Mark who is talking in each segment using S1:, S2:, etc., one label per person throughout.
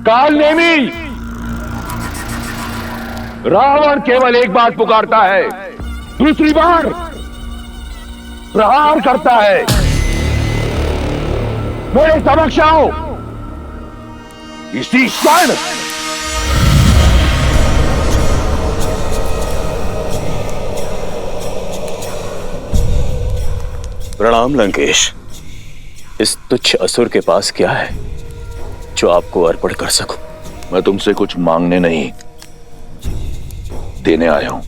S1: काल नेमी, रावण केवल एक बात पुकारता है, दूसरी बार प्रहार करता है। मेरे समक्ष आओ इसी क्षण।
S2: प्रणाम लंकेश। इस तुच्छ असुर के पास क्या है जो आपको अर्पण कर सकूं?
S1: मैं तुमसे कुछ मांगने नहीं, देने आया हूं।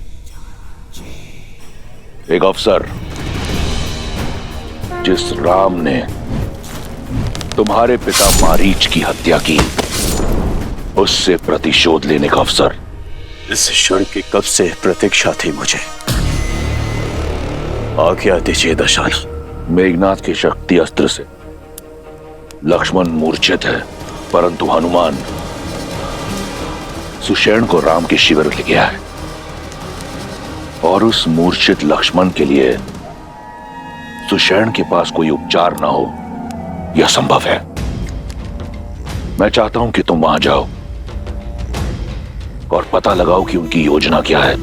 S1: एक अवसर जिस राम ने तुम्हारे पिता मारीच की हत्या की, उससे प्रतिशोध लेने का अवसर।
S2: इस क्षण की कब से प्रतीक्षा थी मुझे। आज्ञा दीजिए दशानन।
S1: मेघनाथ की शक्ति अस्त्र से लक्ष्मण मूर्छित है, परंतु हनुमान सुषेण को राम के शिविर ले गया है, और उस मूर्छित लक्ष्मण के लिए सुषेण के पास कोई उपचार ना हो, यह संभव है। मैं चाहता हूं कि तुम वहां जाओ और पता लगाओ कि उनकी योजना क्या है।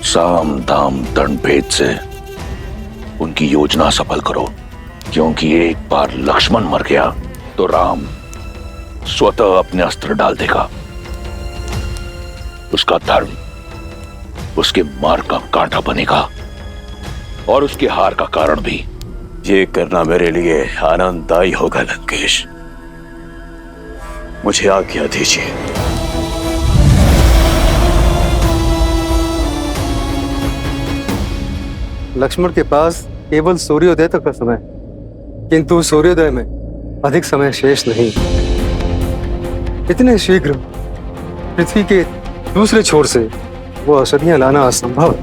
S1: साम दाम दंड भेद से उनकी योजना सफल करो, क्योंकि एक बार लक्ष्मण मर गया तो राम स्वतः अपने अस्त्र डाल देगा। उसका धर्म उसके मार्ग का कांटा बनेगा और उसके हार का कारण भी।
S2: ये करना मेरे लिए आनंददायी होगा लंकेश। मुझे आज्ञा दीजिए।
S3: लक्ष्मण के पास केवल सूर्योदय तक का समय, किंतु सूर्योदय में अधिक समय शेष नहीं। इतने शीघ्र पृथ्वी के दूसरे छोर से वो औषधियां लाना असंभव है।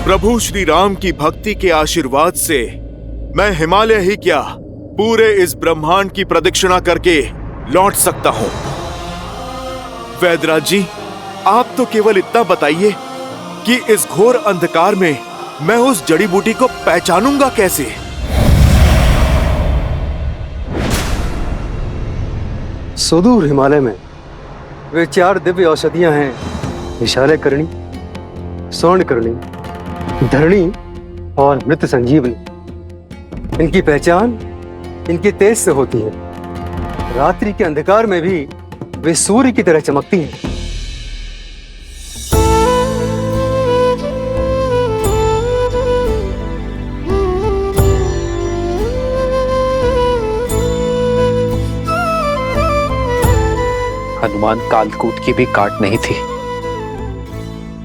S4: प्रभु श्री राम की भक्ति के आशीर्वाद से मैं हिमालय ही क्या, पूरे इस ब्रह्मांड की प्रदक्षिणा करके लौट सकता हूं। वैद्यराज जी, आप तो केवल इतना बताइए कि इस घोर अंधकार में मैं उस जड़ी बूटी को पहचानूंगा कैसे?
S3: सुदूर हिमालय में वे 4 दिव्य औषधियां हैं, विशालय करणी, स्वर्ण करणी, धरणी और मृत संजीवनी। इनकी पहचान इनके तेज से होती है। रात्रि के अंधकार में भी वे सूर्य की तरह चमकती हैं।
S5: हनुमान कालकूट की भी काट नहीं थी,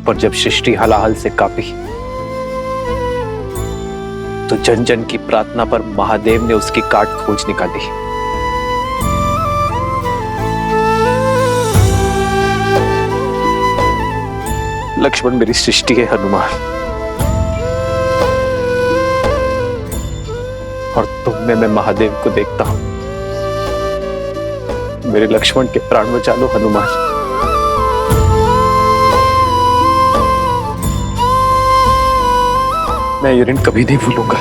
S5: पर जब सृष्टि हलाहल से कांपी तो जन जन की प्रार्थना पर महादेव ने उसकी काट खोज निकाली। लक्ष्मण मेरी सृष्टि है हनुमान, और तुम में मैं महादेव को देखता हूं। मेरे लक्ष्मण के प्राण बचा लो हनुमान। मैं ये ऋण कभी नहीं भूलूंगा।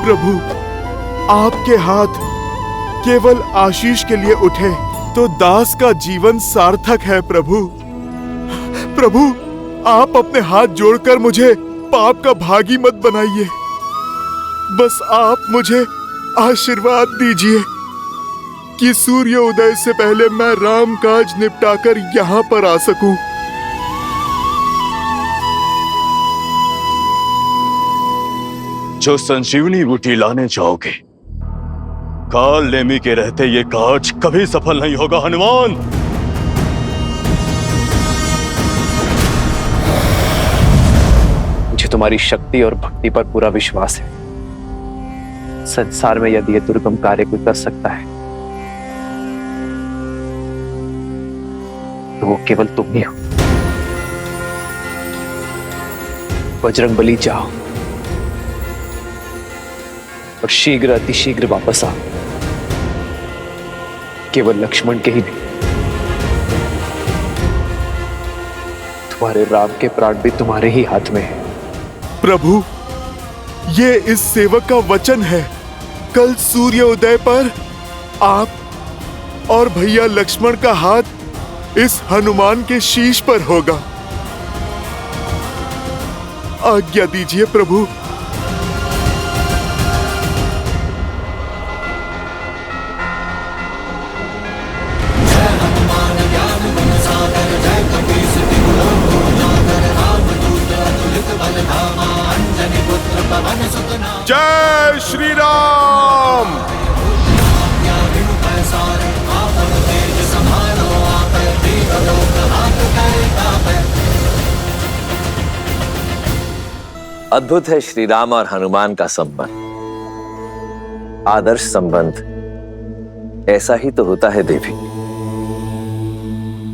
S4: प्रभु, आपके हाथ केवल आशीष के लिए उठे तो दास का जीवन सार्थक है। प्रभु प्रभु, आप अपने हाथ जोड़कर मुझे पाप का भागी मत बनाइए। बस आप मुझे आशीर्वाद दीजिए कि सूर्य उदय से पहले मैं राम काज निपटाकर यहाँ पर आ सकूं।
S2: जो संजीवनी बूटी लाने जाओगे, काल नेमी के रहते ये काज कभी सफल नहीं होगा हनुमान।
S5: मुझे तुम्हारी शक्ति और भक्ति पर पूरा विश्वास है। संसार में यदि यह दुर्गम कार्य कोई कर सकता है तो वो केवल तुम ही हो। बजरंगबली, जाओ और शीघ्र अतिशीघ्र वापस आ। केवल लक्ष्मण के ही नहीं, तुम्हारे राम के प्राण भी तुम्हारे ही हाथ में है।
S4: प्रभु, ये इस सेवक का वचन है। कल सूर्योदय पर आप और भैया लक्ष्मण का हाथ इस हनुमान के शीश पर होगा। आज्ञा दीजिए प्रभु। जय श्री राम।
S6: अद्भुत है श्री राम और हनुमान का संबंध, आदर्श संबंध। ऐसा ही तो होता है देवी,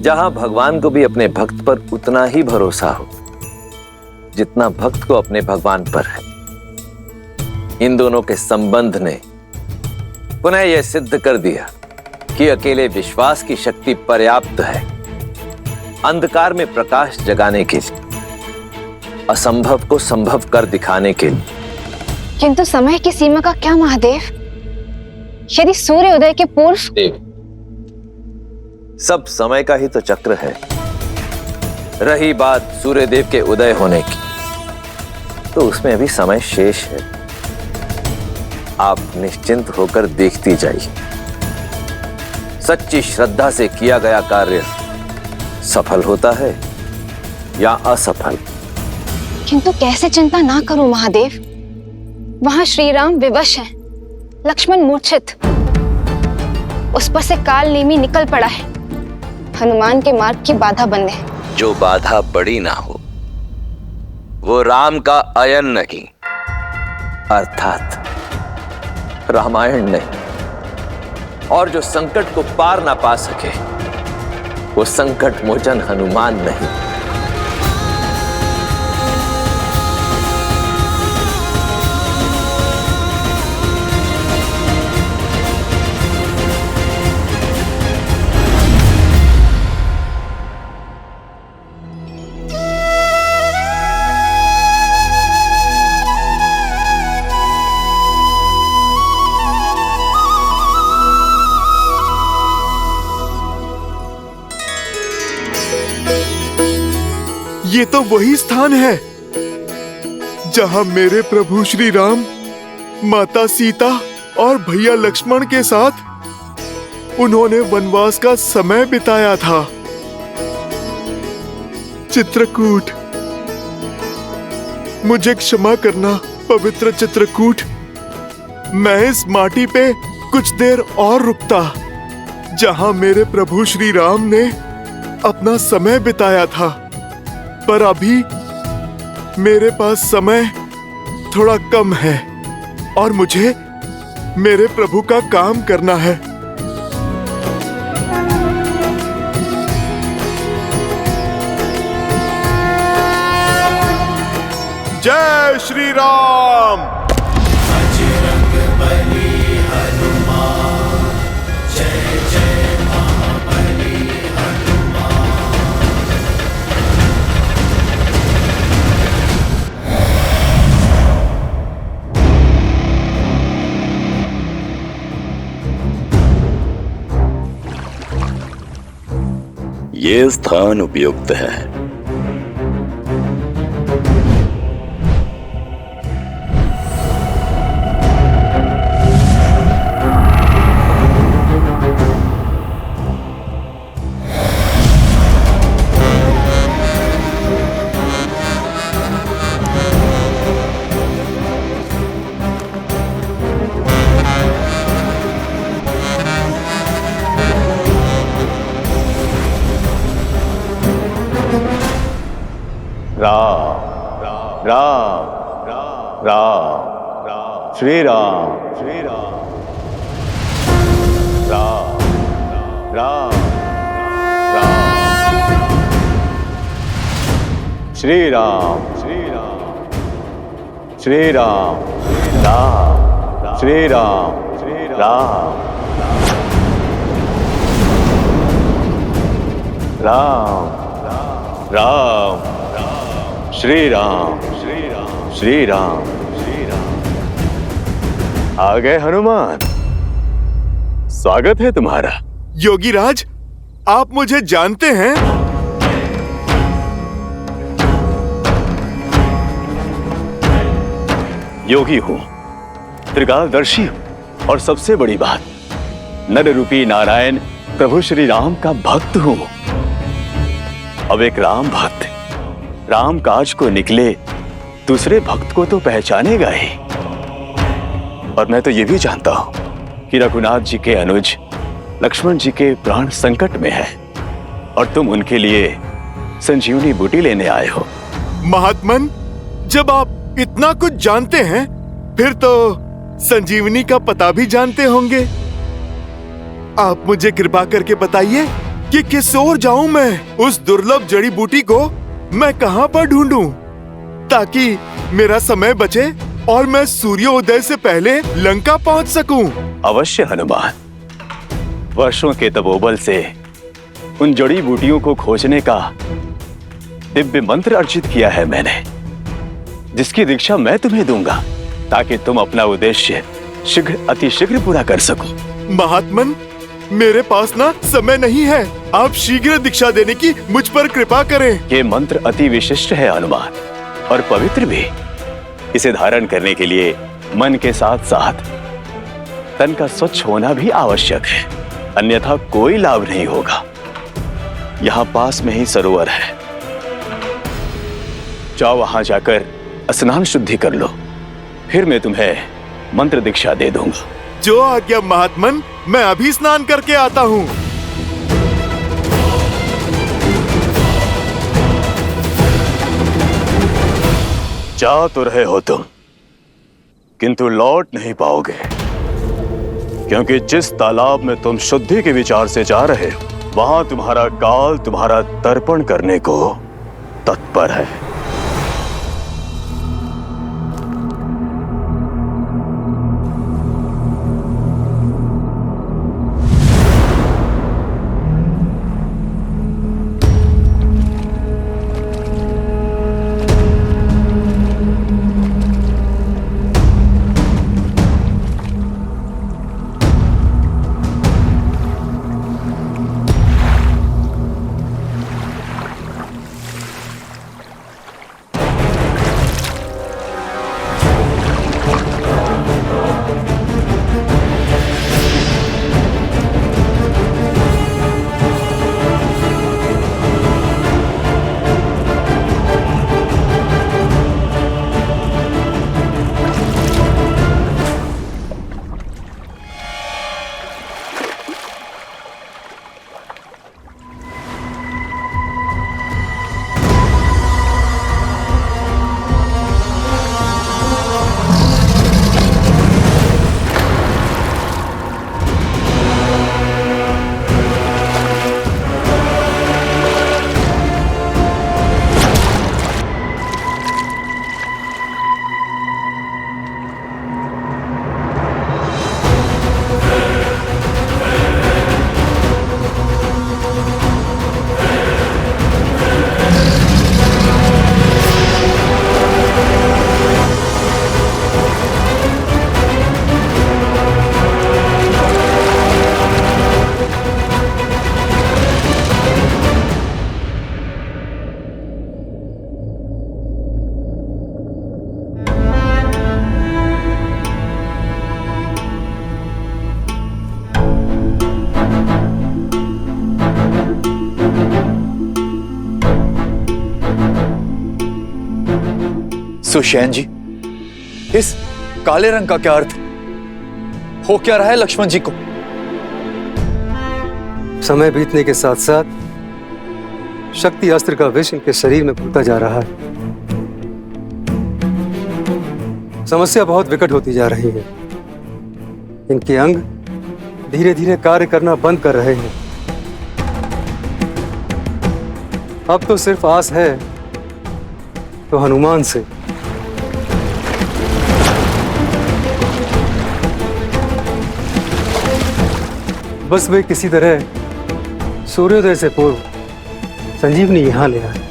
S6: जहां भगवान को भी अपने भक्त पर उतना ही भरोसा हो जितना भक्त को अपने भगवान पर है। इन दोनों के संबंध ने पुनः यह सिद्ध कर दिया कि अकेले विश्वास की शक्ति पर्याप्त है अंधकार में प्रकाश जगाने के लिए, असंभव को संभव कर दिखाने के लिए।
S7: किंतु समय की सीमा का क्या महादेव? यदि सूर्योदय के पूर्व।
S6: देवी, सब समय का ही तो चक्र है। रही बात सूर्यदेव के उदय होने की, तो उसमें अभी समय शेष है। आप निश्चिंत होकर देखती जाइए। सच्ची श्रद्धा से किया गया कार्य सफल होता है या असफल।
S7: किंतु कैसे चिंता ना करूं महादेव? वहां श्री राम विवश हैं, लक्ष्मण मूर्छित, उस पर से काल नेमी निकल पड़ा है। हनुमान के मार्ग की बाधा बंद है।
S6: जो बाधा बड़ी ना हो वो राम का अयन नहीं, अर्थात रामायण नहीं। और जो संकट को पार ना पा सके वो संकट मोचन हनुमान नहीं।
S4: ये तो वही स्थान है जहां मेरे प्रभु श्री राम माता सीता और भैया लक्ष्मण के साथ उन्होंने वनवास का समय बिताया था। चित्रकूट, मुझे क्षमा करना पवित्र चित्रकूट। मैं इस माटी पे कुछ देर और रुकता जहां मेरे प्रभु श्री राम ने अपना समय बिताया था, पर अभी मेरे पास समय थोड़ा कम है और मुझे मेरे प्रभु का काम करना है। जय श्री राम।
S2: ये स्थान उपयुक्त है। राम राम राम श्री राम राम राम राम श्री राम श्री राम राम श्री राम राम राम राम श्री राम श्री राम आ गए हनुमान। स्वागत है तुम्हारा।
S4: योगीराज, आप मुझे जानते हैं?
S2: योगी हूं, त्रिकालदर्शी हूं और सबसे बड़ी बात, नर रूपी नारायण प्रभु श्री राम का भक्त हूं। अब एक राम भक्त राम काज को निकले, दूसरे भक्त को तो पहचानेगा ही। और मैं तो ये भी जानता हूं कि रघुनाथ जी के अनुज लक्ष्मण जी के प्राण संकट में है और तुम उनके लिए संजीवनी बूटी लेने आए हो।
S4: महात्मन, जब आप इतना कुछ जानते हैं, फिर तो संजीवनी का पता भी जानते होंगे। आप मुझे कृपा करके बताइए कि किस ओर जाऊं मैं? उस दुर्लभ जड़ी बूटी को मैं कहां पर ढूंढूं ताकि मेरा समय बचे और मैं सूर्योदय से पहले लंका पहुंच सकूं?
S2: अवश्य हनुमान, वर्षों के तपोबल से उन जड़ी बूटियों को खोजने का दिव्य मंत्र अर्जित किया है मैंने, जिसकी दीक्षा मैं तुम्हें दूंगा ताकि तुम अपना उद्देश्य अतिशीघ्र पूरा कर सको।
S4: महात्मन, मेरे पास ना समय नहीं है। आप शीघ्र दीक्षा देने की मुझ पर कृपा करें।
S2: ये मंत्र अति विशिष्ट है हनुमान, और पवित्र भी। इसे धारण करने के लिए मन के साथ साथ तन का स्वच्छ होना भी आवश्यक है, अन्यथा कोई लाभ नहीं होगा। यहाँ पास में ही सरोवर है, जाओ वहां जाकर स्नान शुद्धि कर लो, फिर मैं तुम्हें मंत्र दीक्षा दे दूंगा।
S4: जो आज्ञा महात्मन, मैं अभी स्नान करके आता हूँ।
S2: जा तो रहे हो तुम, किंतु लौट नहीं पाओगे, क्योंकि जिस तालाब में तुम शुद्धि के विचार से जा रहे हो, वहां तुम्हारा काल तुम्हारा तर्पण करने को तत्पर है।
S8: सुषैन जी, इस काले रंग का क्या अर्थ हो? क्या रहा है लक्ष्मण जी को?
S3: समय बीतने के साथ साथ शक्ति अस्त्र का विष इनके शरीर में घुलता जा रहा है। समस्या बहुत विकट होती जा रही है। इनके अंग धीरे धीरे कार्य करना बंद कर रहे हैं। अब तो सिर्फ आस है तो हनुमान से। बस वे किसी तरह सूर्योदय से पूर्व संजीवनी यहाँ ले आए।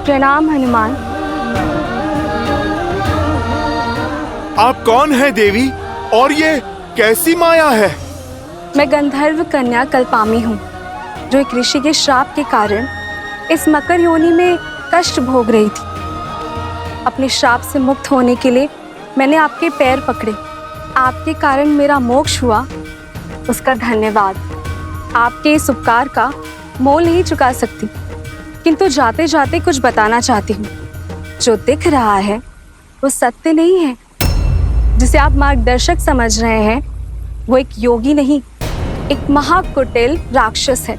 S9: प्रणाम हनुमान।
S4: आप कौन हैं देवी, और ये कैसी माया है?
S9: मैं गंधर्व कन्या कल्पामी हूँ, जो एक ऋषि के श्राप के कारण इस मकर योनि में कष्ट भोग रही थी। अपने श्राप से मुक्त होने के लिए मैंने आपके पैर पकड़े। आपके कारण मेरा मोक्ष हुआ, उसका धन्यवाद। आपके इस उपकार का मोल नहीं चुका सकती, किंतु जाते जाते कुछ बताना चाहती हूँ। जो दिख रहा है वो सत्य नहीं है। जिसे आप मार्गदर्शक समझ रहे हैं वो एक योगी नहीं, एक महाकुटिल राक्षस है।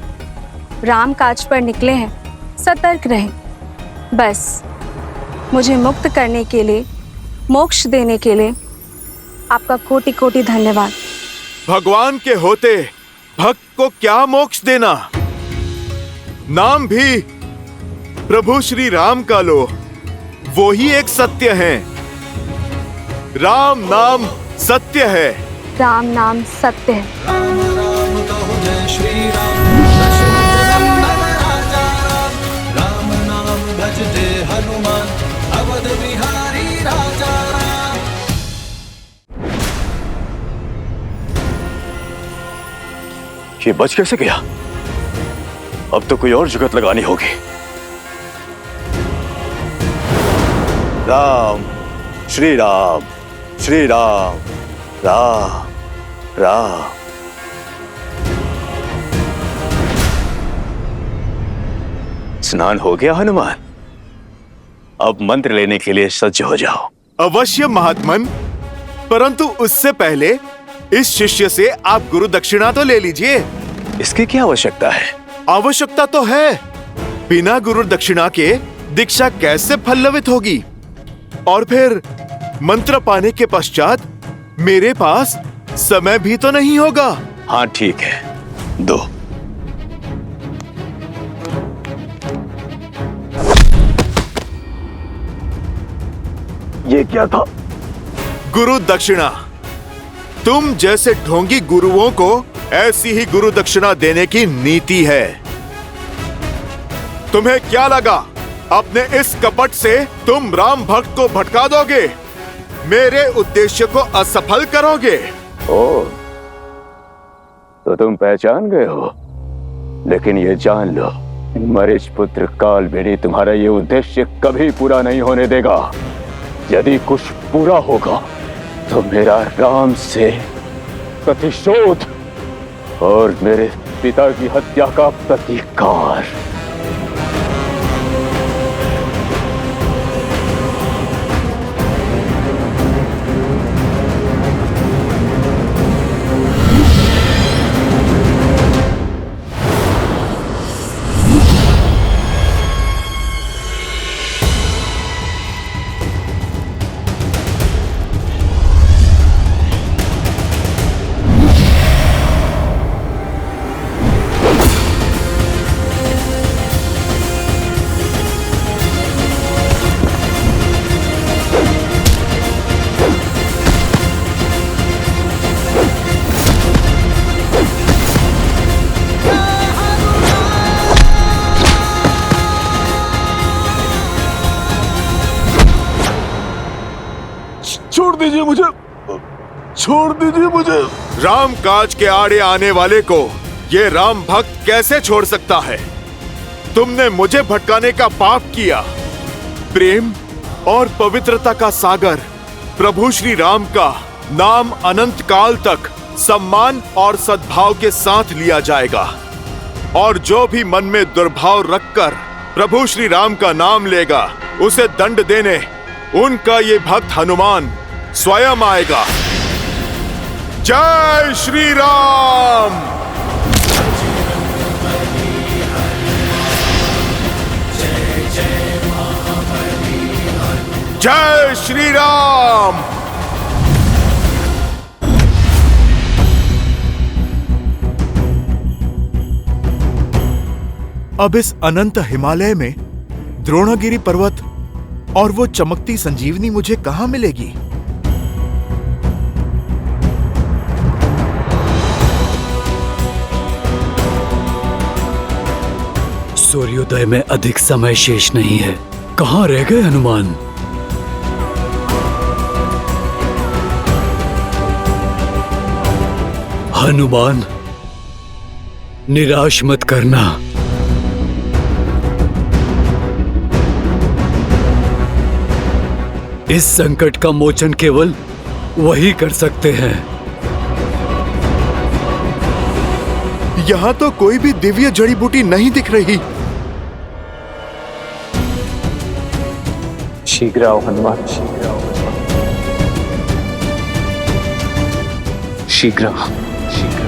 S9: राम काज पर निकले हैं, सतर्क रहें। बस मुझे मुक्त करने के लिए, मोक्ष देने के लिए आपका कोटि कोटि धन्यवाद।
S4: भगवान के होते भक्त को क्या मोक्ष देना? नाम भी प्रभु श्री राम का लो, वो ही एक सत्य है। राम नाम सत्य है।
S9: राम नाम सत्य है।
S2: ये बच कैसे गया? अब तो कोई और जुगत लगानी होगी। राम श्री राम श्री राम राम राम। स्नान हो गया हनुमान? अब मंत्र लेने के लिए सज्ज हो जाओ।
S4: अवश्य महात्मन, परंतु उससे पहले इस शिष्य से आप गुरु दक्षिणा तो ले लीजिए।
S2: इसकी क्या आवश्यकता है?
S4: आवश्यकता तो है। बिना गुरु दक्षिणा के दीक्षा कैसे फलवित होगी? और फिर मंत्र पाने के पश्चात मेरे पास समय भी तो नहीं होगा।
S2: हाँ ठीक है, दो। ये क्या था?
S4: गुरु दक्षिणा। तुम जैसे ढोंगी गुरुओं को ऐसी ही गुरु दक्षिणा देने की नीति है। तुम्हें क्या लगा अपने इस कपट से तुम राम भक्त को भटका दोगे, मेरे उद्देश्य को असफल करोगे?
S2: ओ, तो तुम पहचान गए हो। लेकिन ये जान लो, मरीच पुत्र कालबेनी तुम्हारा ये उद्देश्य कभी पूरा नहीं होने देगा। यदि कुछ पूरा होगा तो मेरा राम से प्रतिशोध और मेरे पिता की हत्या का प्रतिकार।
S1: छोड़ दीजिए मुझे, छोड़ दीजिए मुझे।
S4: राम काज के आड़े आने वाले को ये राम भक्त कैसे छोड़ सकता है? तुमने मुझे भटकाने का पाप किया। प्रेम और पवित्रता का सागर प्रभु श्री राम का नाम अनंत काल तक सम्मान और सद्भाव के साथ लिया जाएगा, और जो भी मन में दुर्भाव रखकर प्रभु श्री राम का नाम लेगा, उसे दंड देने उनका ये भक्त हनुमान स्वयं आएगा। जय श्री राम। जय श्री राम। अब इस अनंत हिमालय में द्रोणागिरी पर्वत और वो चमकती संजीवनी मुझे कहां मिलेगी?
S10: सूर्योदय में अधिक समय शेष नहीं है। कहां रह गए हनुमान? हनुमान, निराश मत करना। इस संकट का मोचन केवल वही कर सकते हैं।
S4: यहां तो कोई भी दिव्य जड़ी बूटी नहीं दिख रही।
S5: शीघ्र आओ हनुमान, शीघ्र आओ, शीघ्र आओ, शीघ्र।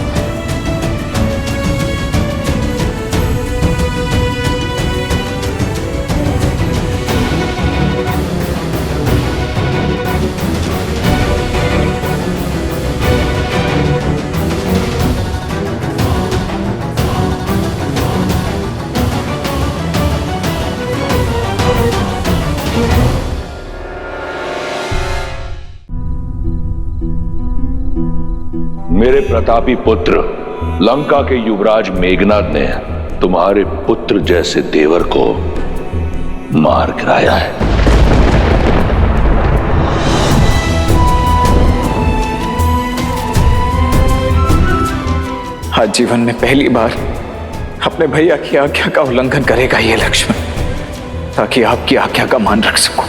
S1: मेरे प्रतापी पुत्र लंका के युवराज मेघनाद ने तुम्हारे पुत्र जैसे देवर को मार गिराया है।
S8: आज जीवन में पहली बार अपने भैया की आज्ञा का उल्लंघन करेगा ये लक्ष्मण, ताकि आपकी आज्ञा का मान रख सकूं।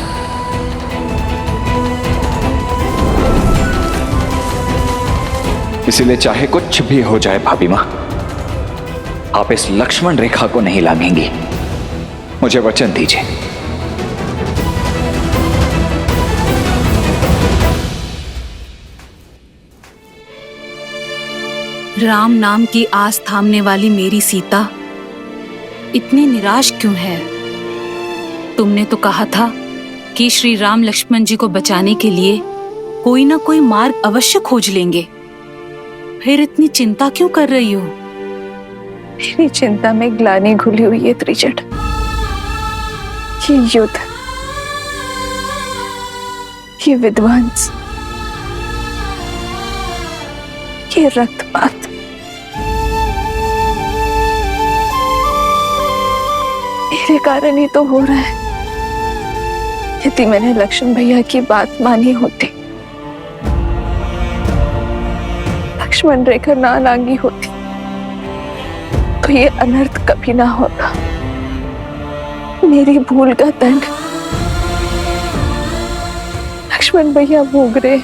S8: इसीलिए चाहे कुछ भी हो जाए भाभी मां, आप इस लक्ष्मण रेखा को नहीं लांघेंगी। मुझे वचन दीजिए।
S11: राम नाम की आस थामने वाली मेरी सीता इतनी निराश क्यों है? तुमने तो कहा था कि श्री राम लक्ष्मण जी को बचाने के लिए कोई ना कोई मार्ग अवश्य खोज लेंगे। फिर इतनी चिंता क्यों कर रही हो?
S9: मेरी चिंता में ग्लानि घुली हुई है त्रिजट। ये युद्ध, ये विध्वंस, ये रक्तपात, मेरे कारण ही तो हो रहा है। यदि मैंने लक्ष्मण भैया की बात मानी होती, लक्ष्मण रेखा ना लांगी होती, तो ये अनर्थ कभी ना होता। मेरी भूल का दंड लक्ष्मण भैया भोग रहे।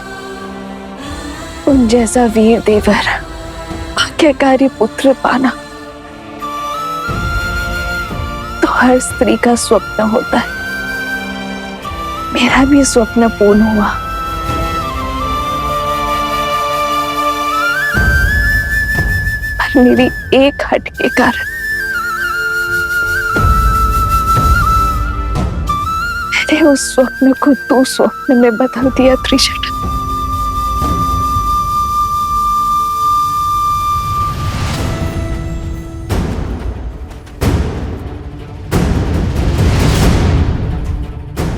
S9: उन जैसा वीर देवर, आज्ञाकारी पुत्र पाना तो हर स्त्री का स्वप्न होता है। मेरा भी स्वप्न पूर्ण हुआ। पर मेरी एक हट के कारण मैंने उस स्वप्न को दो स्वप्न में बदल दिया त्रिजट।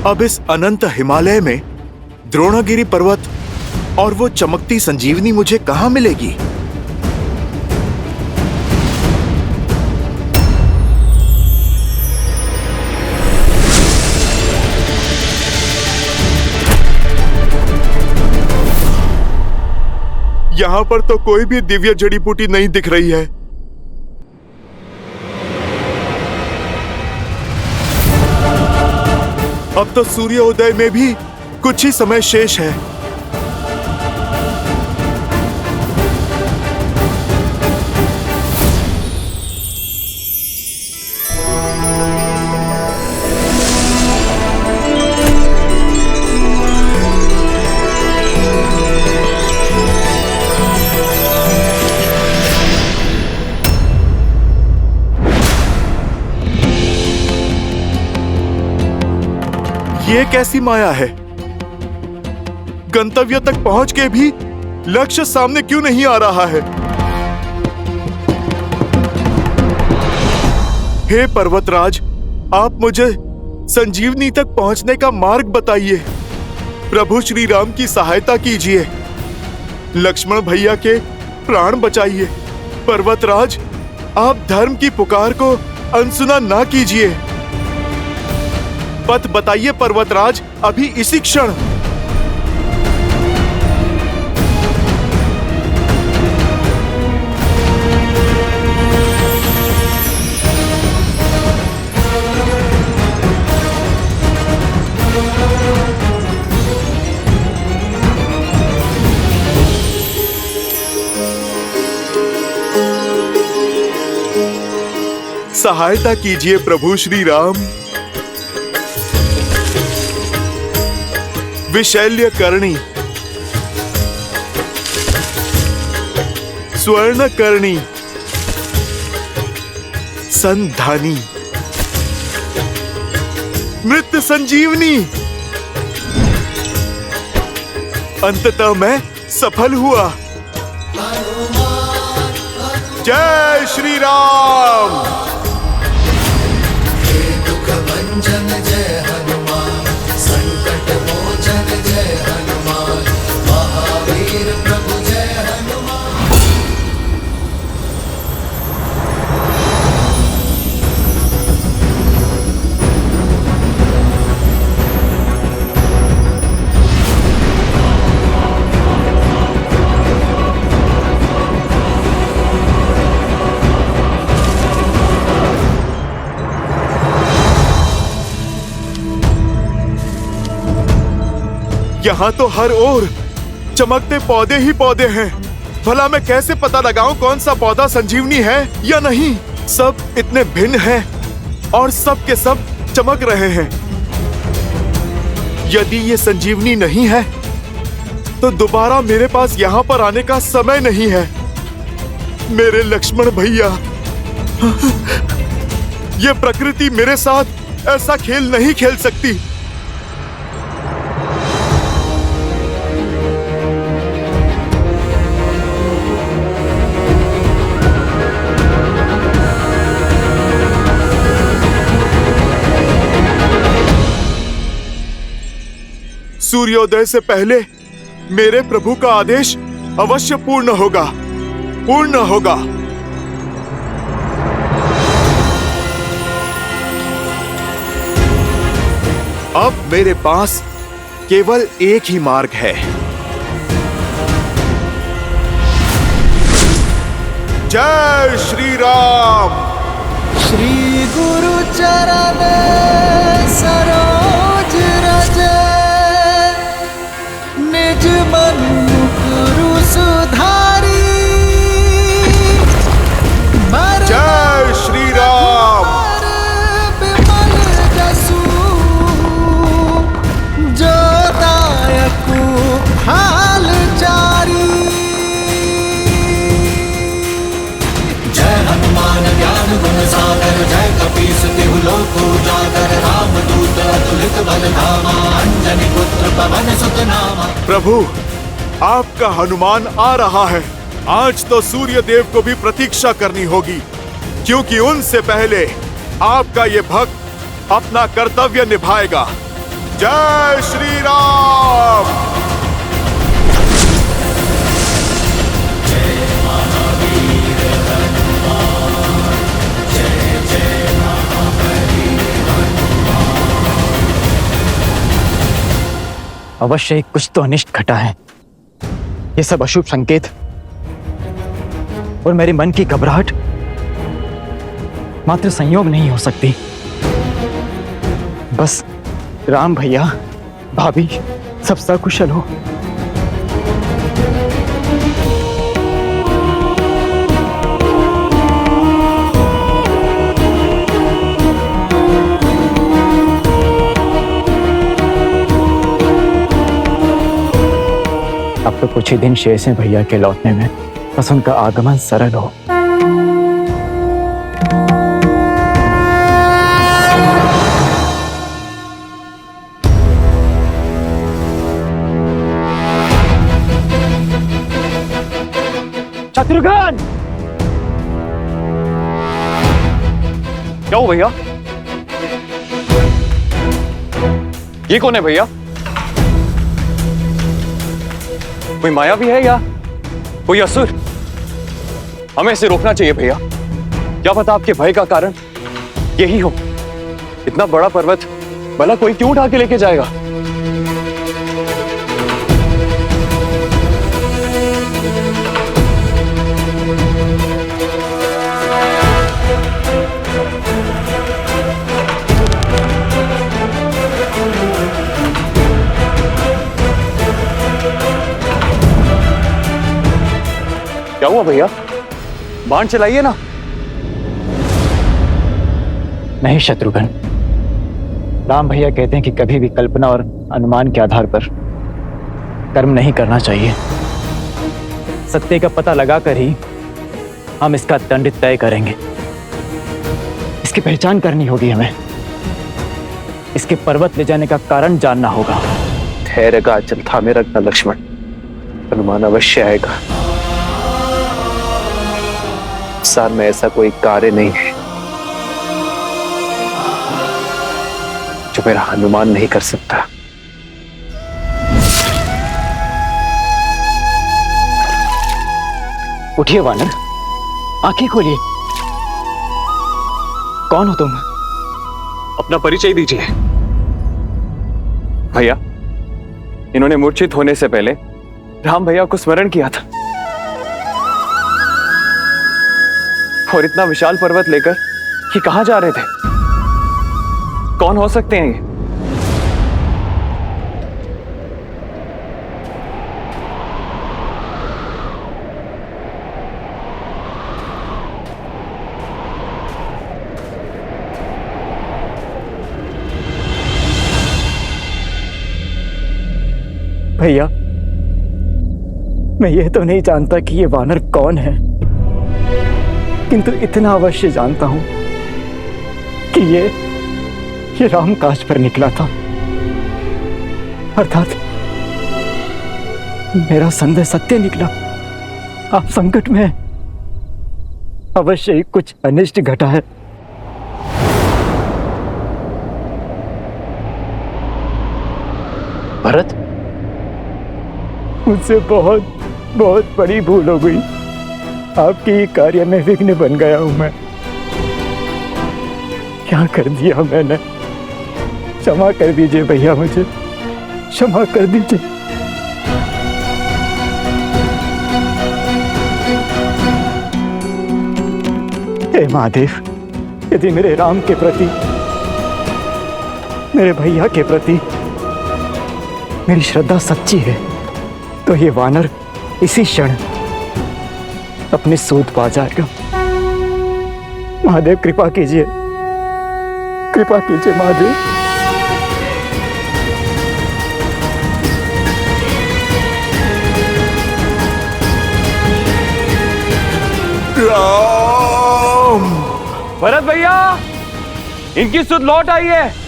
S4: अब इस अनंत हिमालय में द्रोणागिरी पर्वत और वो चमकती संजीवनी मुझे कहां मिलेगी? यहाँ पर तो कोई भी दिव्य जड़ी बूटी नहीं दिख रही है। अब तो सूर्योदय में भी कुछ ही समय शेष है। ये कैसी माया है? गंतव्य तक पहुंच के भी लक्ष्य सामने क्यों नहीं आ रहा है? हे पर्वतराज, आप मुझे संजीवनी तक पहुंचने का मार्ग बताइए। प्रभु श्री राम की सहायता कीजिए। लक्ष्मण भैया के प्राण बचाइए। पर्वतराज, आप धर्म की पुकार को अनसुना ना कीजिए। पथ बताइए पर्वतराज, अभी इसी क्षण। सहायता कीजिए प्रभु श्री राम। विशैल्य करणी, स्वर्ण करणी, संधानी, मृत संजीवनी। अंततः मैं सफल हुआ। जय श्री राम।
S12: दुख भंजन जय हनुमान, संकट मोचन जय हनुमान, महावीर प्रभु जय हनुमान।
S4: यहाँ तो हर ओर चमकते पौधे ही पौधे हैं। भला मैं कैसे पता लगाऊं कौन सा पौधा संजीवनी है या नहीं? सब इतने भिन्न हैं और सब के सब चमक रहे हैं। यदि ये संजीवनी नहीं है तो दोबारा मेरे पास यहाँ पर आने का समय नहीं है। मेरे लक्ष्मण भैया, ये प्रकृति मेरे साथ ऐसा खेल नहीं खेल सकती। सूर्योदय से पहले मेरे प्रभु का आदेश अवश्य पूर्ण होगा, पूर्ण होगा। अब मेरे पास केवल एक ही मार्ग है। जय श्री राम।
S12: श्री गुरु चरण सरोज रज, निज मन मुकुरु सुधारी।
S4: जय श्री राम।
S12: विमल जसु जो दायकु हाल चारी। जय हनुमान ज्ञान गुण सागर, जय कपीस तिहु लोक उजागर। रामदूत अतुलित बल धामा, अंजनी पुत्र पवन सुत नामा।
S4: प्रभु, आपका हनुमान आ रहा है। आज तो सूर्य देव को भी प्रतीक्षा करनी होगी, क्योंकि उनसे पहले आपका ये भक्त अपना कर्तव्य निभाएगा। जय श्री राम।
S8: अवश्य ही कुछ तो अनिष्ट घटा है। ये सब अशुभ संकेत और मेरे मन की घबराहट मात्र संयोग नहीं हो सकती। बस राम भैया, भाभी सब सकुशल हो। अब तो कुछ ही दिन शेष हैं भैया के लौटने में, बस उनका आगमन सरल हो। शत्रुघ्न!
S5: क्या हो भैया? ये कौन है भैया? कोई माया भी है या कोई असुर? हमें इसे रोकना चाहिए भैया। क्या पता आपके भय का कारण यही हो। इतना बड़ा पर्वत भला कोई क्यों उठा के लेके जाएगा? क्या हुआ भैया? बाण चलाइए ना।
S8: नहीं शत्रुघ्न, राम भैया कहते हैं कि कभी भी कल्पना और अनुमान के आधार पर कर्म नहीं करना चाहिए। सत्य का पता लगाकर ही हम इसका दंड तय करेंगे। इसकी पहचान करनी होगी हमें। इसके पर्वत ले जाने का कारण जानना होगा।
S5: धैर्य का आंचल थामे रखना लक्ष्मण, अनुमान अवश्य आएगा। संसार में ऐसा कोई कार्य नहीं है जो मेरा अनुमान नहीं कर सकता।
S8: उठिए वानर, आंखें खोलिए। कौन हो तुम?
S5: अपना परिचय दीजिए। भैया, इन्होंने मूर्छित होने से पहले राम भैया को स्मरण किया था और इतना विशाल पर्वत लेकर ये कहां जा रहे थे? कौन हो सकते हैं ये?
S8: भैया, मैं ये तो नहीं जानता कि ये वानर कौन है, किंतु इतना अवश्य जानता हूं कि ये राम काज पर निकला था। अर्थात मेरा संदेह सत्य निकला। आप संकट में हैं। अवश्य ही कुछ अनिष्ट घटा है।
S5: भरत,
S8: मुझसे बहुत बहुत बड़ी भूल हो गई। आपके कार्य में विघ्न बन गया हूं मैं। क्या कर दिया मैंने? क्षमा कर दीजिए भैया, मुझे क्षमा कर दीजिए। हे महादेव, यदि मेरे राम के प्रति, मेरे भैया के प्रति मेरी श्रद्धा सच्ची है तो ये वानर इसी क्षण अपने सूद पा जाएगा। महादेव कृपा कीजिए, कृपा कीजिए महादेव।
S4: राम!
S5: भरत भैया, इनकी सुध लौट आई है।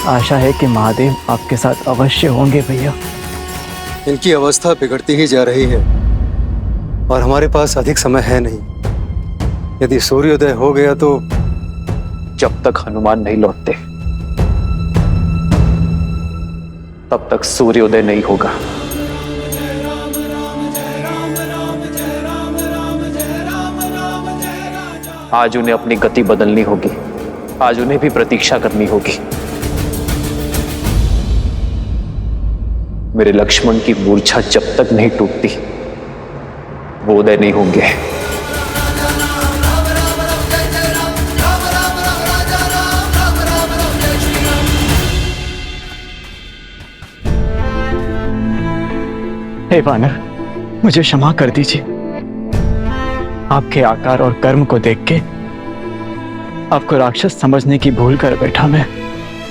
S8: आशा है कि महादेव आपके साथ अवश्य होंगे भैया।
S3: इनकी अवस्था बिगड़ती ही जा रही है और हमारे पास अधिक समय है नहीं। यदि सूर्योदय हो गया तो
S5: जब तक हनुमान नहीं लौटते तब तक सूर्योदय नहीं होगा। आज उन्हें अपनी गति बदलनी होगी।
S8: आज उन्हें भी प्रतीक्षा करनी होगी। मेरे लक्ष्मण की मूर्छा जब तक नहीं टूटती वो उदय नहीं होंगे। हे वानर, मुझे क्षमा कर दीजिए। आपके आकार और कर्म को देख के आपको राक्षस समझने की भूल कर बैठा मैं,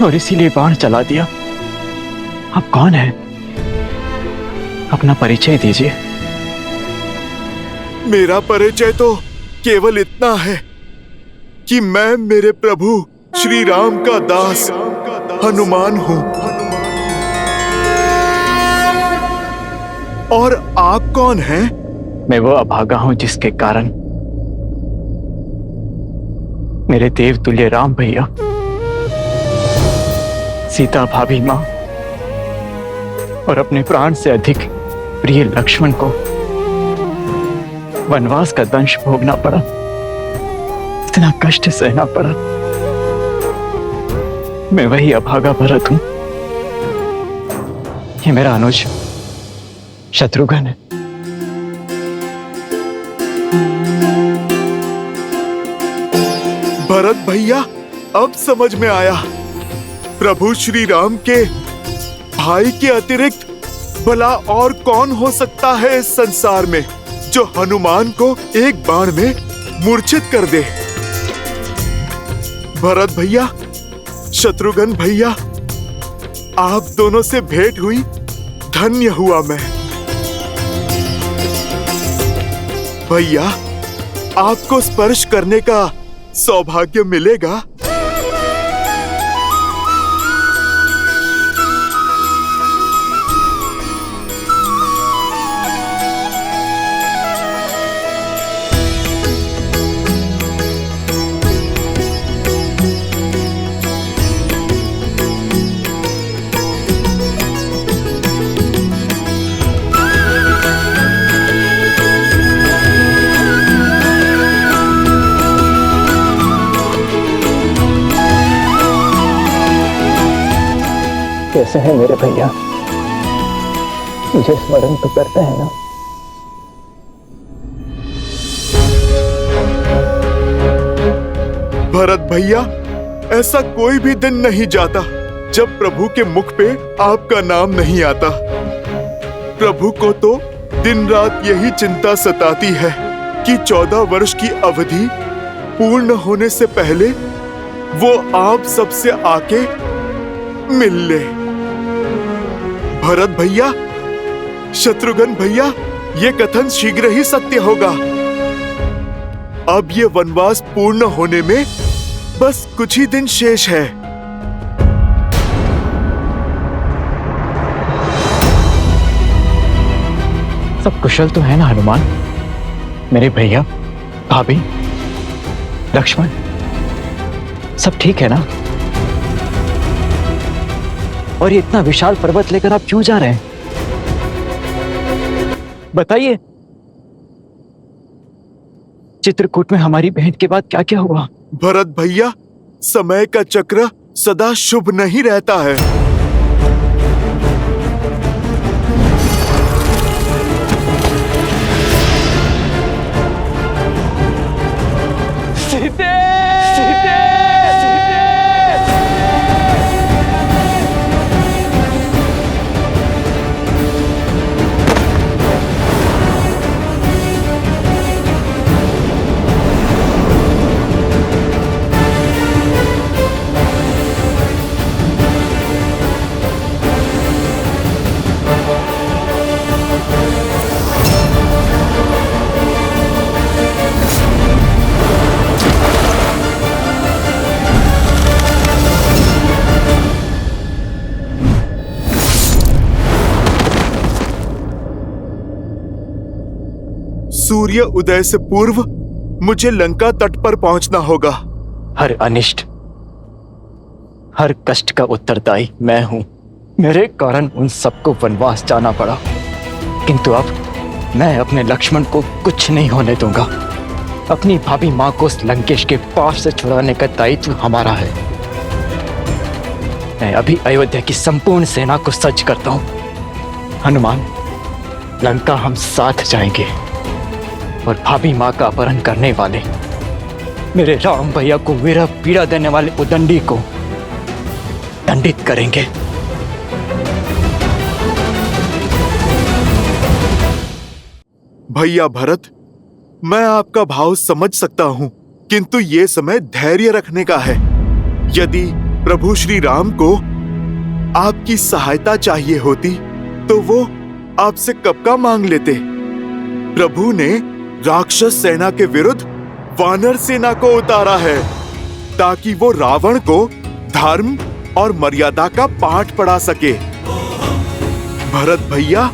S8: और इसीलिए बाण चला दिया। आप कौन हैं? अपना परिचय दीजिए।
S4: मेरा परिचय तो केवल इतना है कि मैं मेरे प्रभु श्री राम का दास हनुमान हूं। और आप कौन हैं?
S8: मैं वो अभागा हूं जिसके कारण मेरे देवतुल्य राम भैया, सीता भाभी मां और अपने प्राण से अधिक प्रिय लक्ष्मण को वनवास का दंश भोगना पड़ा, इतना कष्ट सहना पड़ा। मैं वही अभागा भरत हूं। ये मेरा अनुज शत्रुघ्न है।
S4: भरत भैया, अब समझ में आया। प्रभु श्री राम के भाई के अतिरिक्त भला और कौन हो सकता है इस संसार में जो हनुमान को एक बाण में मूर्छित कर दे। भरत भैया, शत्रुघ्न भैया, आप दोनों से भेंट हुई, धन्य हुआ मैं। भैया, आपको स्पर्श करने का सौभाग्य मिलेगा।
S8: कैसे हैं मेरे भैया? मुझे स्मरण तो करते हैं ना?
S4: भरत भैया, ऐसा कोई भी दिन नहीं जाता जब प्रभु के मुख पे आपका नाम नहीं आता। प्रभु को तो दिन रात यही चिंता सताती है कि 14 वर्ष की अवधि पूर्ण होने से पहले वो आप सबसे आके मिल ले। भरत भैया, शत्रुघ्न भैया, ये कथन शीघ्र ही सत्य होगा। अब ये वनवास पूर्ण होने में बस कुछ ही दिन शेष है।
S8: सब कुशल तो है ना हनुमान? मेरे भैया, भाभी, लक्ष्मण, सब ठीक है ना? और ये इतना विशाल पर्वत लेकर आप क्यों जा रहे हैं? बताइए। चित्रकूट में हमारी भेंट के बाद क्या क्या हुआ?
S4: भरत भैया, समय का चक्र सदा शुभ नहीं रहता है। सूर्य उदय से पूर्व मुझे लंका तट पर पहुंचना होगा।
S8: हर अनिष्ट, हर कष्ट का उत्तरदायी मैं हूं। मेरे कारण उन सबको वनवास जाना पड़ा, किंतु अब मैं अपने लक्ष्मण को कुछ नहीं होने दूंगा। अपनी भाभी माँ को उस लंकेश के पाप से छुड़ाने का दायित्व हमारा है। मैं अभी अयोध्या की संपूर्ण सेना को सज्ज करता हूँ। हनुमान, लंका हम साथ जाएंगे और भाभी माँ का अपहरण करने वाले मेरे राम भैया को मेरा पीड़ा देने वाले उदंडी को दंडित करेंगे।
S4: भैया भरत, मैं आपका भाव समझ सकता हूँ, किंतु ये समय धैर्य रखने का है। यदि प्रभु श्री राम को आपकी सहायता चाहिए होती तो वो आपसे कब का मांग लेते। प्रभु ने राक्षस सेना के विरुद्ध वानर सेना को उतारा है ताकि वो रावण को धर्म और मर्यादा का पाठ पढ़ा सके। भरत भैया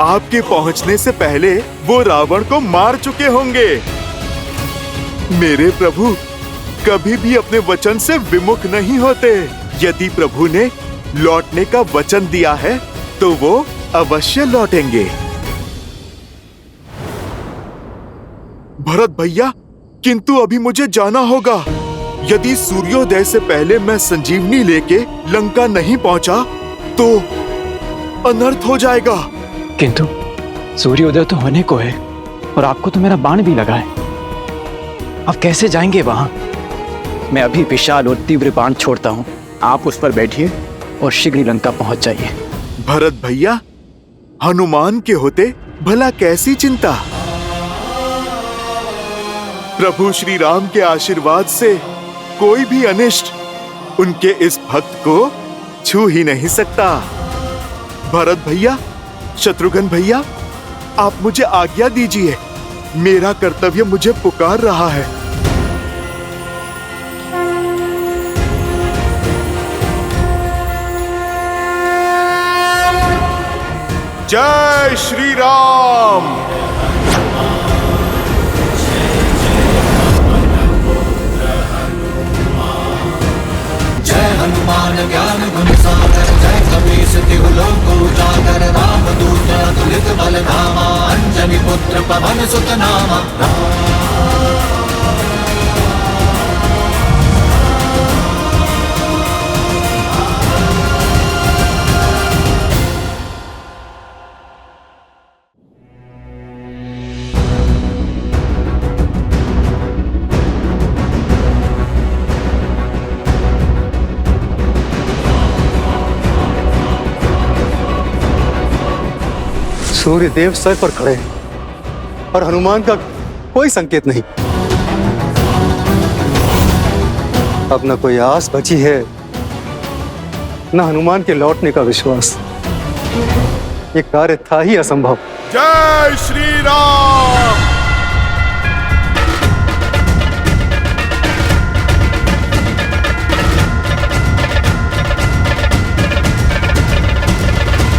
S4: आपके पहुंचने से पहले वो रावण को मार चुके होंगे। मेरे प्रभु कभी भी अपने वचन से विमुख नहीं होते। यदि प्रभु ने लौटने का वचन दिया है तो वो अवश्य लौटेंगे। भरत भैया, किंतु अभी मुझे जाना होगा। यदि सूर्योदय से पहले मैं संजीवनी लेके लंका नहीं पहुंचा तो अनर्थ हो जाएगा।
S8: किंतु सूर्योदय तो होने को है और आपको तो मेरा बाण भी लगा है। आप कैसे जाएंगे वहां? मैं अभी विशाल और तीव्र बाण छोड़ता हूं। आप उस पर बैठिए और शीघ्र लंका पहुंच जाइए।
S4: भरत भैया, हनुमान के होते भला कैसी चिंता। प्रभु श्री राम के आशीर्वाद से कोई भी अनिष्ट उनके इस भक्त को छू ही नहीं सकता। भरत भैया, शत्रुघ्न भैया, आप मुझे आज्ञा दीजिए। मेरा कर्तव्य मुझे पुकार रहा है। जय श्री राम।
S12: जय हनुमान ज्ञान गुण सागर, जय कपीस तिहु लोक उजागर, रामदूत अतुलित बल धामा, अंजनी पुत्र पवन सुत नामा।
S3: सूर्य देव सर पर खड़े हैं और हनुमान का कोई संकेत नहीं। अब न कोई आस बची है, न हनुमान के लौटने का विश्वास। ये कार्य था ही असंभव।
S4: जय श्री राम।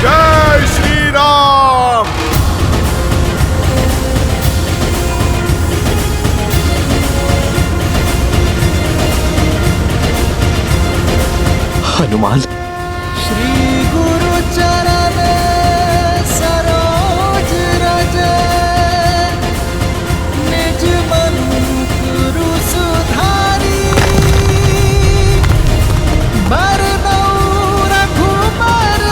S4: जय श्री राम।
S8: हनुमान,
S12: श्री गुरु चरण सरोज रज, निज मन गुरु सुधारी, बरनौ रघुबर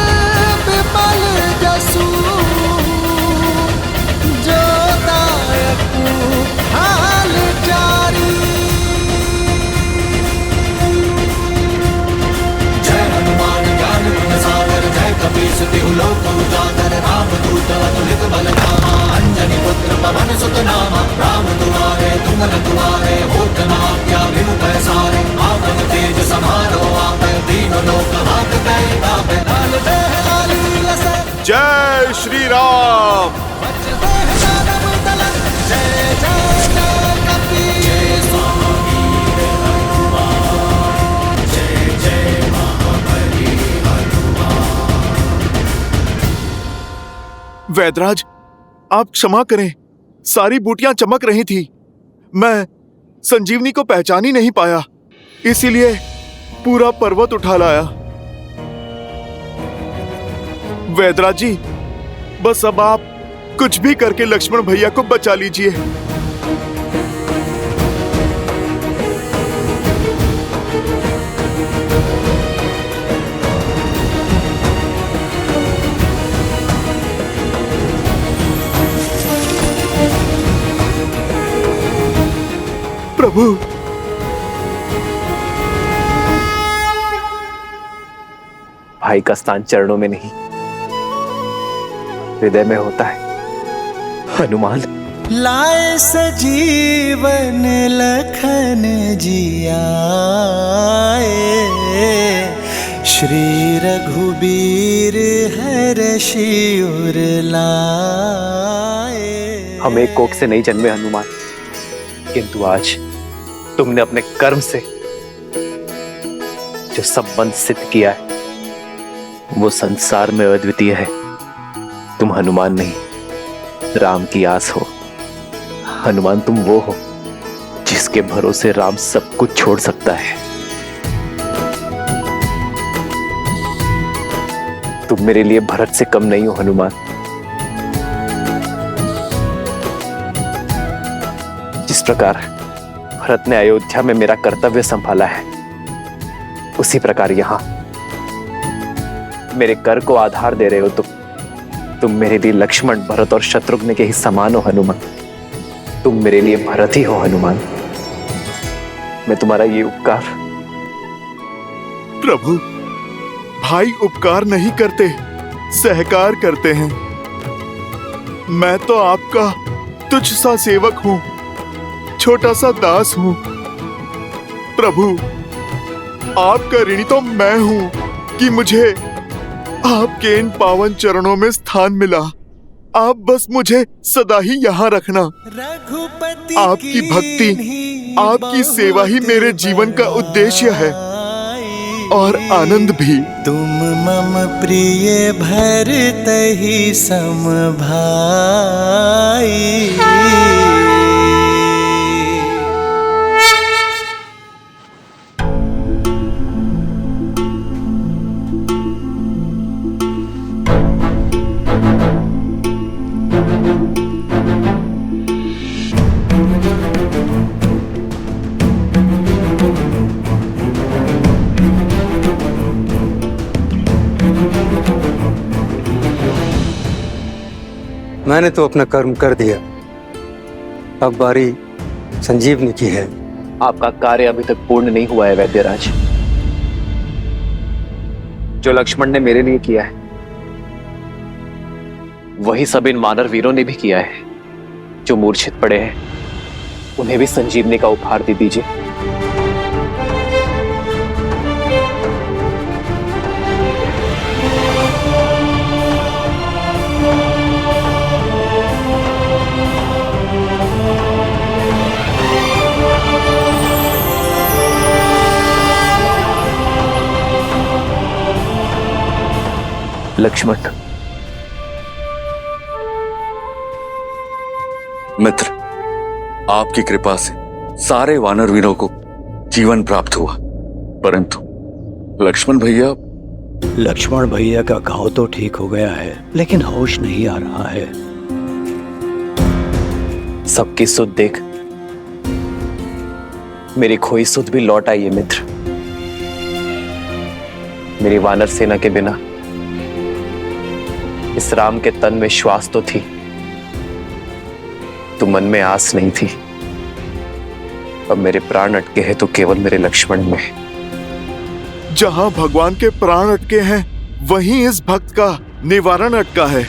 S12: विमल जसु, जो दायक हाल चारी। कपीस तिहु लोक उजागर, रामदूत अतुलित बल धामा, अंजनी पुत्र पवन सुत नामा। राम दुआरे तुम रखवारे, होत न आज्ञा बिनु पैसारे, आपन तेज समारो आपे, तीनों लोक हांकते कांपे, लाल देह लाली लसे।
S4: जय श्री राम।
S12: जय जय जय कपीस। जय जय महाबली
S4: वैदराज, आप क्षमा करें, सारी बूटियां चमक रही थी। मैं संजीवनी को पहचान ही नहीं पाया, इसीलिए पूरा पर्वत उठा लाया। वैदराज जी, बस अब आप कुछ भी करके लक्ष्मण भैया को बचा लीजिए। प्रभु।
S6: भाई का स्थान चरणों में नहीं, हृदय में होता है। हनुमान
S12: लाए सजीवन लखन जियाए, श्री रघुबीर हर्षि उर लाए।
S6: हम एक कोख से नहीं जन्मे हनुमान, किंतु आज तुमने अपने कर्म से जो संबंध सिद्ध किया है वो संसार में अद्वितीय है। तुम हनुमान नहीं, राम की आस हो। हनुमान तुम वो हो जिसके भरोसे राम सब कुछ छोड़ सकता है। तुम मेरे लिए भरत से कम नहीं हो हनुमान। जिस प्रकार भरत ने अयोध्या में मेरा कर्तव्य संभाला है, उसी प्रकार यहां मेरे कर को आधार दे रहे हो। तुम मेरे लिए लक्ष्मण, भरत और शत्रुघ्न के ही समान हो हनुमान। तुम मेरे लिए भरत ही हो हनुमान। मैं तुम्हारा ये उपकार।
S4: प्रभु, भाई उपकार नहीं करते, सहकार करते हैं। मैं तो आपका तुच्छ सा सेवक हूं, छोटा सा दास हूं। प्रभु, आपका ऋणी तो मैं हूं कि मुझे आपके इन पावन चरणों में स्थान मिला। आप बस मुझे सदा ही यहाँ रखना। आपकी भक्ति, आपकी सेवा ही मेरे जीवन का उद्देश्य है और आनंद भी।
S12: तुम मम प्रिय भरत ही सम भाई।
S3: मैंने तो अपना कर्म कर दिया, अब बारी संजीवनी की है।
S6: आपका कार्य अभी तक पूर्ण नहीं हुआ है वैद्यराज। जो लक्ष्मण ने मेरे लिए किया है वही सब इन वानर वीरों ने भी किया है। जो मूर्छित पड़े हैं उन्हें भी संजीवनी का उपहार दे दीजिए। लक्ष्मण,
S1: मित्र, आपकी कृपा से सारे वानर वीरों को जीवन प्राप्त हुआ, परंतु लक्ष्मण भैया
S10: का घाव तो ठीक हो गया है, लेकिन होश नहीं आ रहा है।
S6: सबकी सुध देख मेरी खोई सुध भी लौट आई है मित्र। मेरी वानर सेना के बिना इस राम के तन में श्वास तो थी, तो मन में आस नहीं थी। अब मेरे प्राण अटके हैं तो केवल मेरे लक्ष्मण में।
S4: जहां भगवान के प्राण अटके हैं वहीं इस भक्त का निवारण अटका है।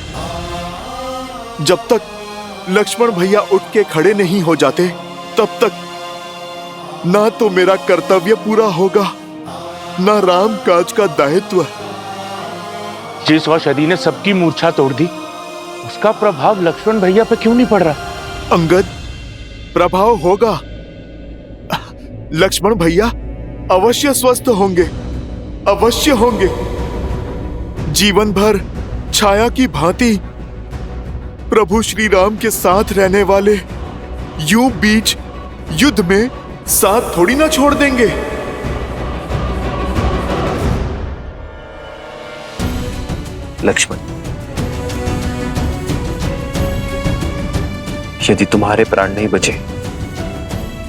S4: जब तक लक्ष्मण भैया उठ के खड़े नहीं हो जाते, तब तक ना तो मेरा कर्तव्य पूरा होगा, ना राम काज का दायित्व।
S13: जिस औषधि ने सबकी मूर्छा तोड़ दी, उसका प्रभाव लक्ष्मण भैया पे क्यों नहीं पड़ रहा?
S4: अंगद, प्रभाव होगा। लक्ष्मण भैया अवश्य स्वस्थ होंगे, अवश्य होंगे। जीवन भर छाया की भांति प्रभु श्री राम के साथ रहने वाले यूं बीच युद्ध में साथ थोड़ी ना छोड़ देंगे।
S6: लक्ष्मण, यदि तुम्हारे प्राण नहीं बचे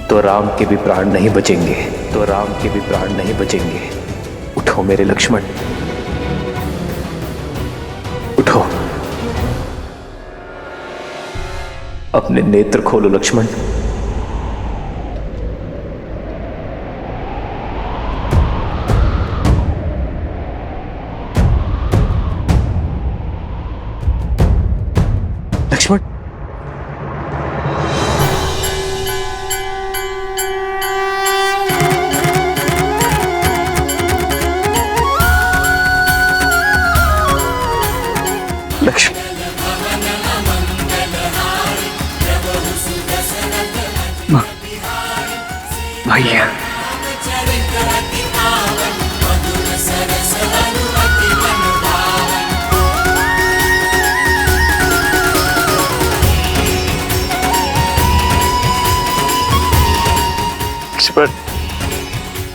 S6: तो राम के भी प्राण नहीं बचेंगे, तो राम के भी प्राण नहीं बचेंगे। उठो मेरे लक्ष्मण, उठो। अपने नेत्र खोलो लक्ष्मण।
S8: भैया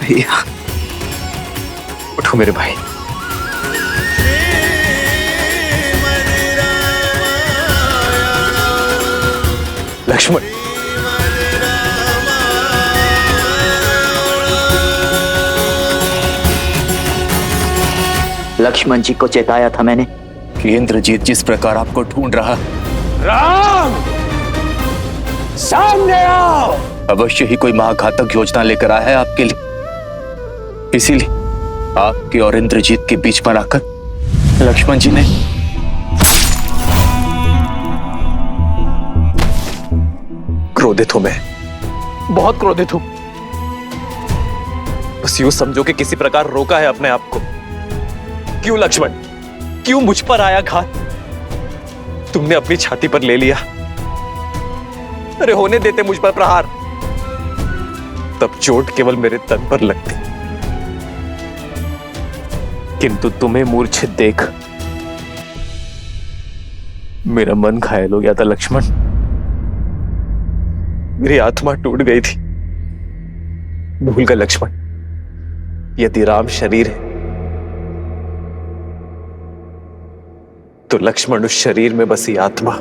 S8: भैया उठो मेरे भाई। लक्ष्मण,
S14: लक्ष्मण जी को चेताया था मैंने
S8: कि इंद्रजीत जिस प्रकार आपको ढूंढ रहा।
S13: राम, सामने आओ।
S8: अवश्य ही कोई महाघातक योजना लेकर आया है आपके लिए, इसीलिए आपके और इंद्रजीत के बीच में आकर लक्ष्मण जी ने क्रोधित हूं मैं, बहुत क्रोधित हूं। बस यूं समझो कि किसी प्रकार रोका है अपने आप को। क्यों लक्ष्मण, क्यों मुझ पर आया घात? तुमने अपनी छाती पर ले लिया। अरे होने देते मुझ पर प्रहार, तब चोट केवल मेरे तन पर लगती, किंतु तुम्हें मूर्छित देख मेरा मन घायल हो गया था लक्ष्मण। मेरी आत्मा टूट गई थी। भूल गए लक्ष्मण, यदि राम शरीर है तो लक्ष्मण उस शरीर में बसी आत्मा।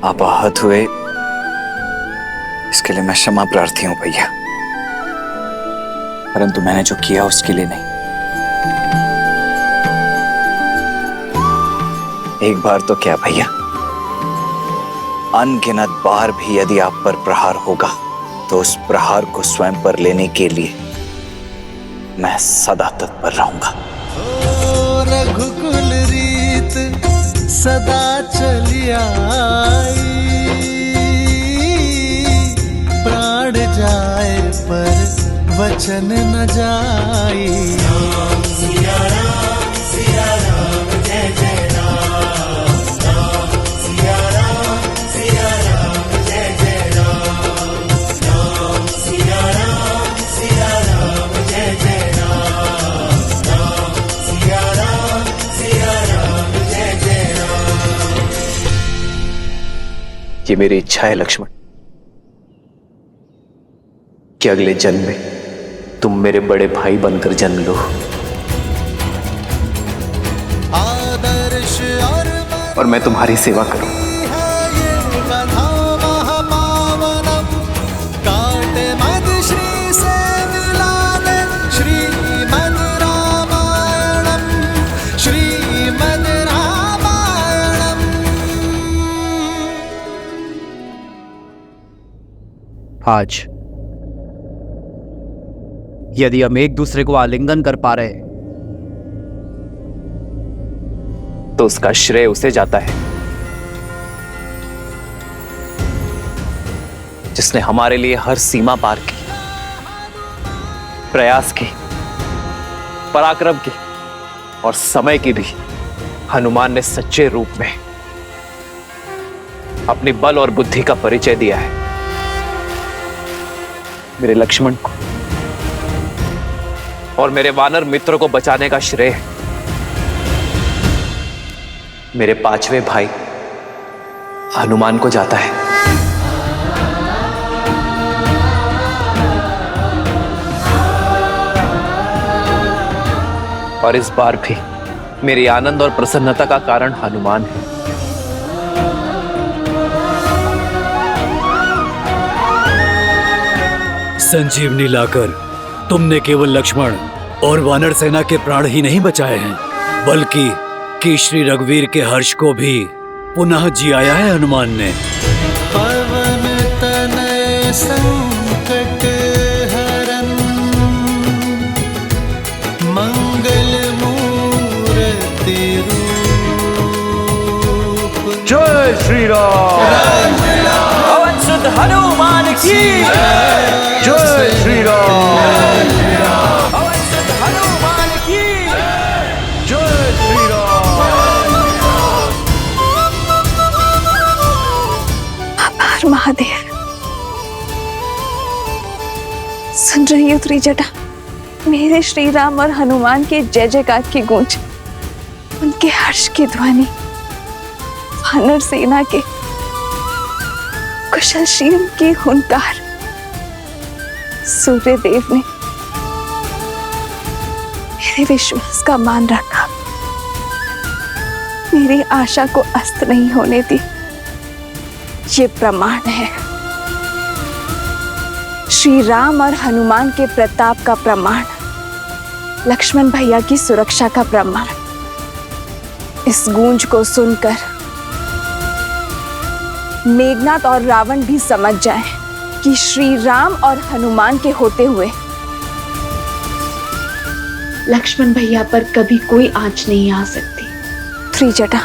S14: आप आहत हुए इसके लिए मैं क्षमा प्रार्थी हूं भैया, परंतु मैंने जो किया उसके लिए नहीं। एक बार तो क्या भैया, अनगिनत बार भी यदि आप पर प्रहार होगा तो उस प्रहार को स्वयं पर लेने के लिए मैं सदा तत्पर रहूंगा।
S12: रघुकुल रीत सदा चली आई, प्राण जाए पर वचन न जाई। सिया राम जय जय राम, सिया राम जय जय राम, सिया राम जय जय राम, सिया राम जय जय राम।
S8: ये मेरी इच्छा है लक्ष्मण कि अगले जन्म में तुम मेरे बड़े भाई बनकर जन्म लो और मैं तुम्हारी सेवा करूं।
S14: आज यदि हम एक दूसरे को आलिंगन कर पा रहे
S8: तो उसका श्रेय उसे जाता है जिसने हमारे लिए हर सीमा पार की, प्रयास की, पराक्रम की और समय की भी हनुमान ने सच्चे रूप में अपनी बल और बुद्धि का परिचय दिया है। मेरे लक्ष्मण को और मेरे वानर मित्र को बचाने का श्रेय मेरे पांचवें भाई हनुमान को जाता है। और इस बार भी मेरी आनंद और प्रसन्नता का कारण हनुमान है।
S10: संजीवनी लाकर तुमने केवल लक्ष्मण और वानर सेना के प्राण ही नहीं बचाए हैं, बल्कि कि श्री रघुवीर के हर्ष को भी पुनः जियाया है हनुमान ने।
S12: पवन तनय संकट हरन, मंगल मूर्ति रूप।
S13: जय श्री राम।
S14: पवन सुत हनुमान की
S13: जय श्री राम।
S14: पवन सुत हनुमान की
S13: जय श्री राम।
S9: महादेव। सुन रही हो त्रिजटा, मेरे श्री राम और हनुमान के जय जयकार की गूंज, उनके हर्ष की ध्वनि, वानर सेना के कुशलशील की हुंकार। सूर्य देव ने मेरे विश्वास का मान रखा, मेरी आशा को अस्त नहीं होने दी। ये प्रमाण है, श्री राम और हनुमान के प्रताप का प्रमाण, लक्ष्मण भैया की सुरक्षा का प्रमाण। इस गूंज को सुनकर मेघनाथ और रावण भी समझ जाएं कि श्री राम और हनुमान के होते हुए
S11: लक्ष्मण भैया पर कभी कोई आंच नहीं आ सकती।
S9: त्रिजटा,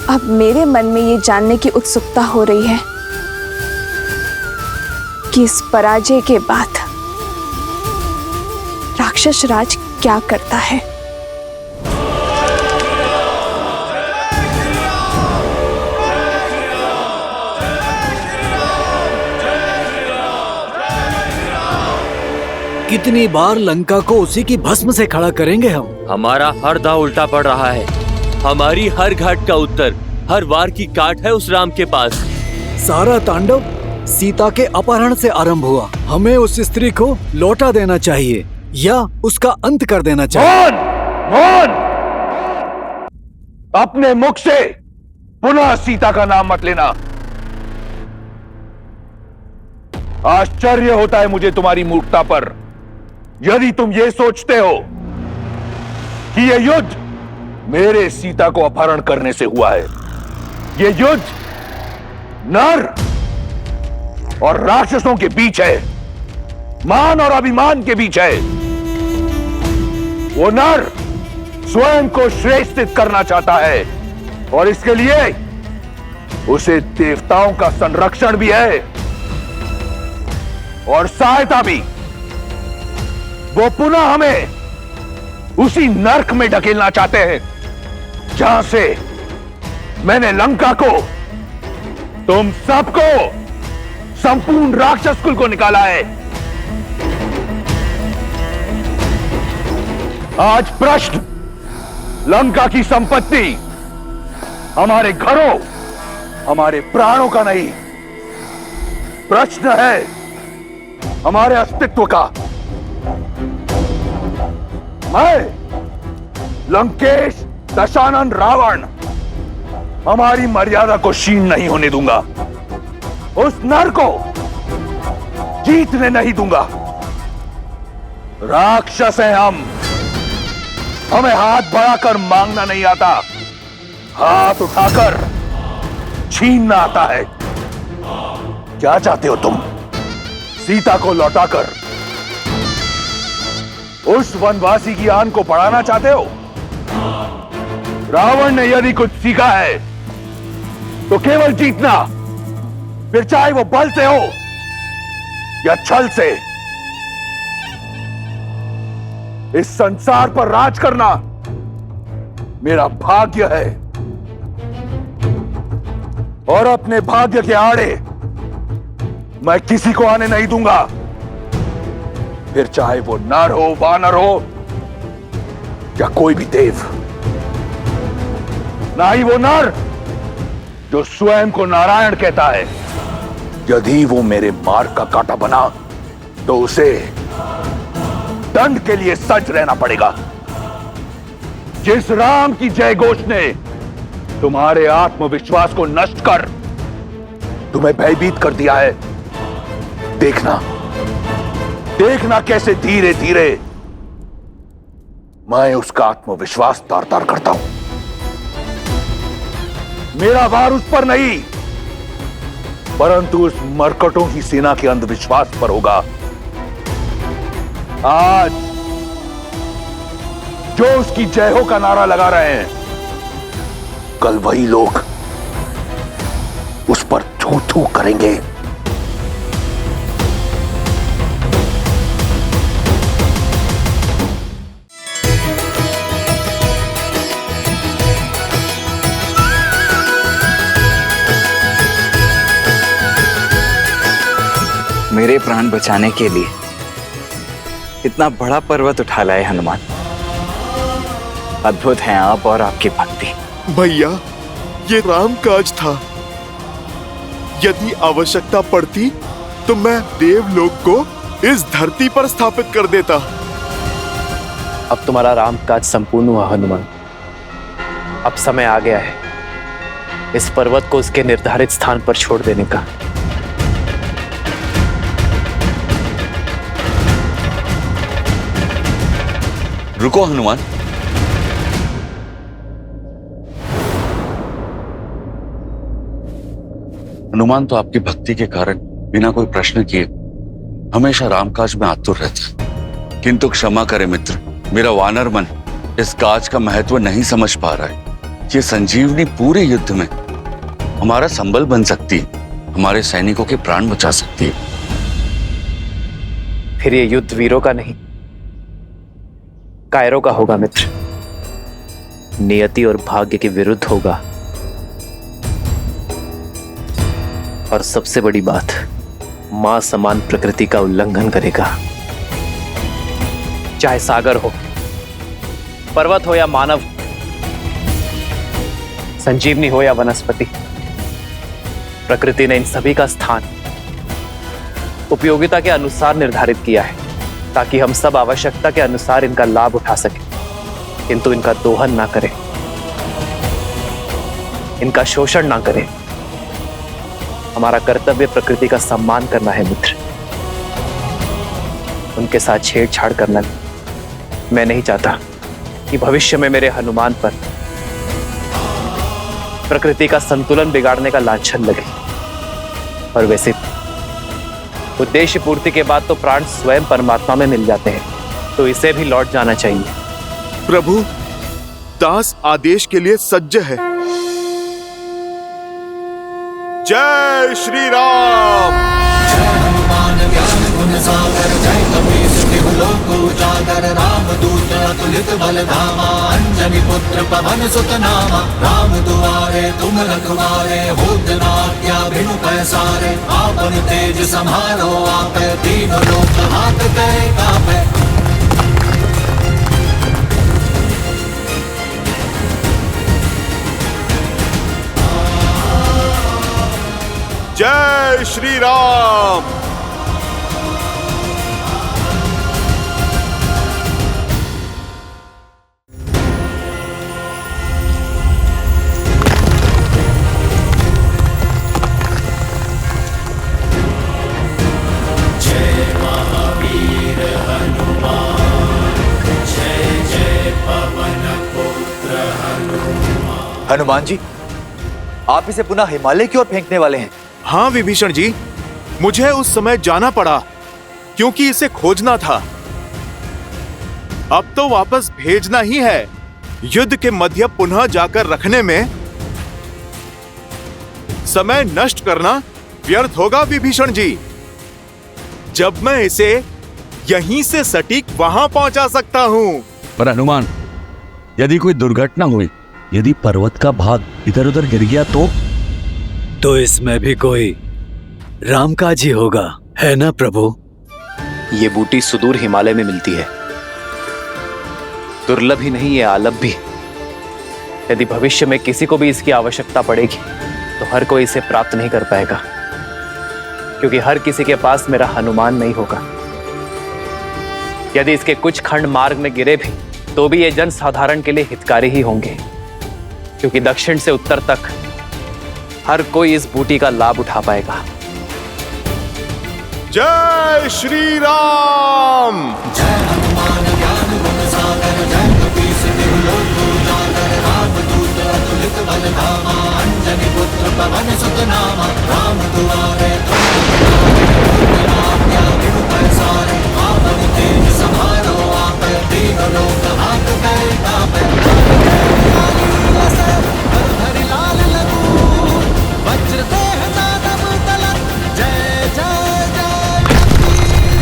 S9: अब मेरे मन में ये जानने की उत्सुकता हो रही है कि इस पराजय के बाद राक्षस राज क्या करता है।
S10: कितनी बार लंका को उसी की भस्म से खड़ा करेंगे हम?
S5: हमारा हर दांव उल्टा पड़ रहा है। हमारी हर घाट का उत्तर, हर वार की काट है उस राम के पास।
S10: सारा तांडव सीता के अपहरण से आरंभ हुआ। हमें उस स्त्री को लौटा देना चाहिए या उसका अंत कर देना चाहिए।
S1: मौन! अपने मुख से पुनः सीता का नाम मत लेना। आश्चर्य होता है मुझे तुम्हारी मूर्खता पर। यदि तुम ये सोचते हो कि यह युद्ध मेरे सीता को अपहरण करने से हुआ है, यह युद्ध नर और राक्षसों के बीच है, मान और अभिमान के बीच है। वो नर स्वयं को श्रेष्ठित करना चाहता है और इसके लिए उसे देवताओं का संरक्षण भी है और सहायता भी। वो पुनः हमें उसी नर्क में ढकेलना चाहते हैं जहां से मैंने लंका को, तुम सबको, संपूर्ण राक्षस कुल को निकाला है। आज प्रश्न लंका की संपत्ति, हमारे घरों, हमारे प्राणों का नहीं, प्रश्न है हमारे अस्तित्व का। मैं लंकेश दशानन रावण हमारी मर्यादा को क्षीण नहीं होने दूंगा। उस नर को जीतने नहीं दूंगा। राक्षस हैं हम, हमें हाथ बढ़ाकर मांगना नहीं आता, हाथ उठाकर छीनना आता है। क्या चाहते हो तुम? सीता को लौटाकर उस वनवासी की आन को बढ़ाना चाहते हो? रावण ने यदि कुछ सीखा है तो केवल जीतना, फिर चाहे वो बल से हो या छल से। इस संसार पर राज करना मेरा भाग्य है और अपने भाग्य के आड़े मैं किसी को आने नहीं दूंगा, फिर चाहे वो नर हो, वानर हो या कोई भी देव। ना ही वो नर जो स्वयं को नारायण कहता है। यदि वो मेरे मार्ग का कांटा बना तो उसे दंड के लिए सज रहना पड़ेगा। जिस राम की जय घोष ने तुम्हारे आत्मविश्वास को नष्ट कर तुम्हें भयभीत कर दिया है, देखना देखना कैसे धीरे धीरे मैं उसका आत्मविश्वास तार तार करता हूं। मेरा वार उस पर नहीं, परंतु उस मरकटों की सेना के अंधविश्वास पर होगा। आज जो उसकी जय हो का नारा लगा रहे हैं, कल वही लोग उस पर थू थू करेंगे।
S14: मेरे प्राण बचाने के लिए इतना बड़ा पर्वत उठा लाए हनुमान। अद्भुत हैं आप और आपकी भक्ति।
S4: भैया, ये राम काज था। यदि आवश्यकता पड़ती तो मैं देवलोक को इस धरती पर स्थापित कर देता।
S8: अब तुम्हारा राम काज संपूर्ण हुआ हनुमान। अब समय आ गया है इस पर्वत को उसके निर्धारित स्थान पर छोड़ देने का।
S1: रुको हनुमान। हनुमान तो आपकी भक्ति के कारण बिना कोई प्रश्न किए हमेशा रामकाज में आतुर रहता। किंतु क्षमा करे मित्र, मेरा वानर मन इस काज का महत्व नहीं समझ पा रहा है। ये संजीवनी पूरे युद्ध में हमारा संबल बन सकती है, हमारे सैनिकों के प्राण बचा सकती है।
S8: फिर ये युद्ध वीरों का नहीं, कायरों का होगा मित्र। नियति और भाग्य के विरुद्ध होगा। और सबसे बड़ी बात, मां समान प्रकृति का उल्लंघन करेगा। चाहे सागर हो, पर्वत हो या मानव, संजीवनी हो या वनस्पति, प्रकृति ने इन सभी का स्थान उपयोगिता के अनुसार निर्धारित किया है, ताकि हम सब आवश्यकता के अनुसार इनका लाभ उठा सकें, किंतु इनका दोहन ना करें, इनका शोषण ना करें। हमारा कर्तव्य प्रकृति का सम्मान करना है मित्र, उनके साथ छेड़छाड़ करना नहीं। मैं नहीं चाहता कि भविष्य में मेरे हनुमान पर प्रकृति का संतुलन बिगाड़ने का लांछन लगे। और वैसे उद्देश्य पूर्ति के बाद तो प्राण स्वयं परमात्मा में मिल जाते हैं, तो इसे भी लौट जाना चाहिए।
S4: प्रभु, दास आदेश के लिए सज्ज है। जय श्री राम।
S12: जय हनुमान ज्ञान गुण सागर, जय कपीस तिहु लोक उजागर, राम दूत अतुलित बल धामा, अंजनी पुत्र पवन सुत नामा, राम दुआरे तुम रखवारे, होत न आज्ञा बिनु पैसारे, आपन तेज समारो आपे, तीनों लोक हाथ कहे कापे।
S4: जय श्री राम।
S12: जय महावीर हनुमान, जय जय पवन पुत्र हनुमान।
S14: हनुमान जी, आप इसे पुनः हिमालय की ओर फेंकने वाले हैं?
S4: हाँ विभीषण जी, मुझे उस समय जाना पड़ा क्योंकि इसे खोजना था। अब तो वापस भेजना ही है। युद्ध के मध्य पुनः जाकर रखने में समय नष्ट करना व्यर्थ होगा विभीषण जी। जब मैं इसे यहीं से सटीक वहां पहुंचा सकता हूं।
S15: पर हनुमान, यदि कोई दुर्घटना हुई, यदि पर्वत का भाग इधर उधर गिर गया तो
S10: इसमें भी कोई रामकाज ही होगा, है ना प्रभु?
S8: ये बूटी सुदूर हिमालय में मिलती है, दुर्लभ ही नहीं, ये आलभ भी। यदि भविष्य में किसी को भी इसकी आवश्यकता पड़ेगी तो हर कोई इसे प्राप्त नहीं कर पाएगा, क्योंकि हर किसी के पास मेरा हनुमान नहीं होगा। यदि इसके कुछ खंड मार्ग में गिरे भी तो भी ये जन साधारण के लिए हितकारी ही होंगे, क्योंकि दक्षिण से उत्तर तक हर कोई इस बूटी का लाभ उठा पाएगा।
S4: जय श्री राम।
S12: जय हनुमान ज्ञान गुण सागर, जय कपीस तिहु लोक उजागर, राम दूत अतुलित बल धामा, अंजनी पुत्र पवन सुत नामा, राम दुआरे तुम आज्ञा बिनु पैसारे, आपन तेज समारो आपे, तीनों लोक हाथ कहे कापे। हरि लाल लखून वज्र देह दानव दलन, जय जय जय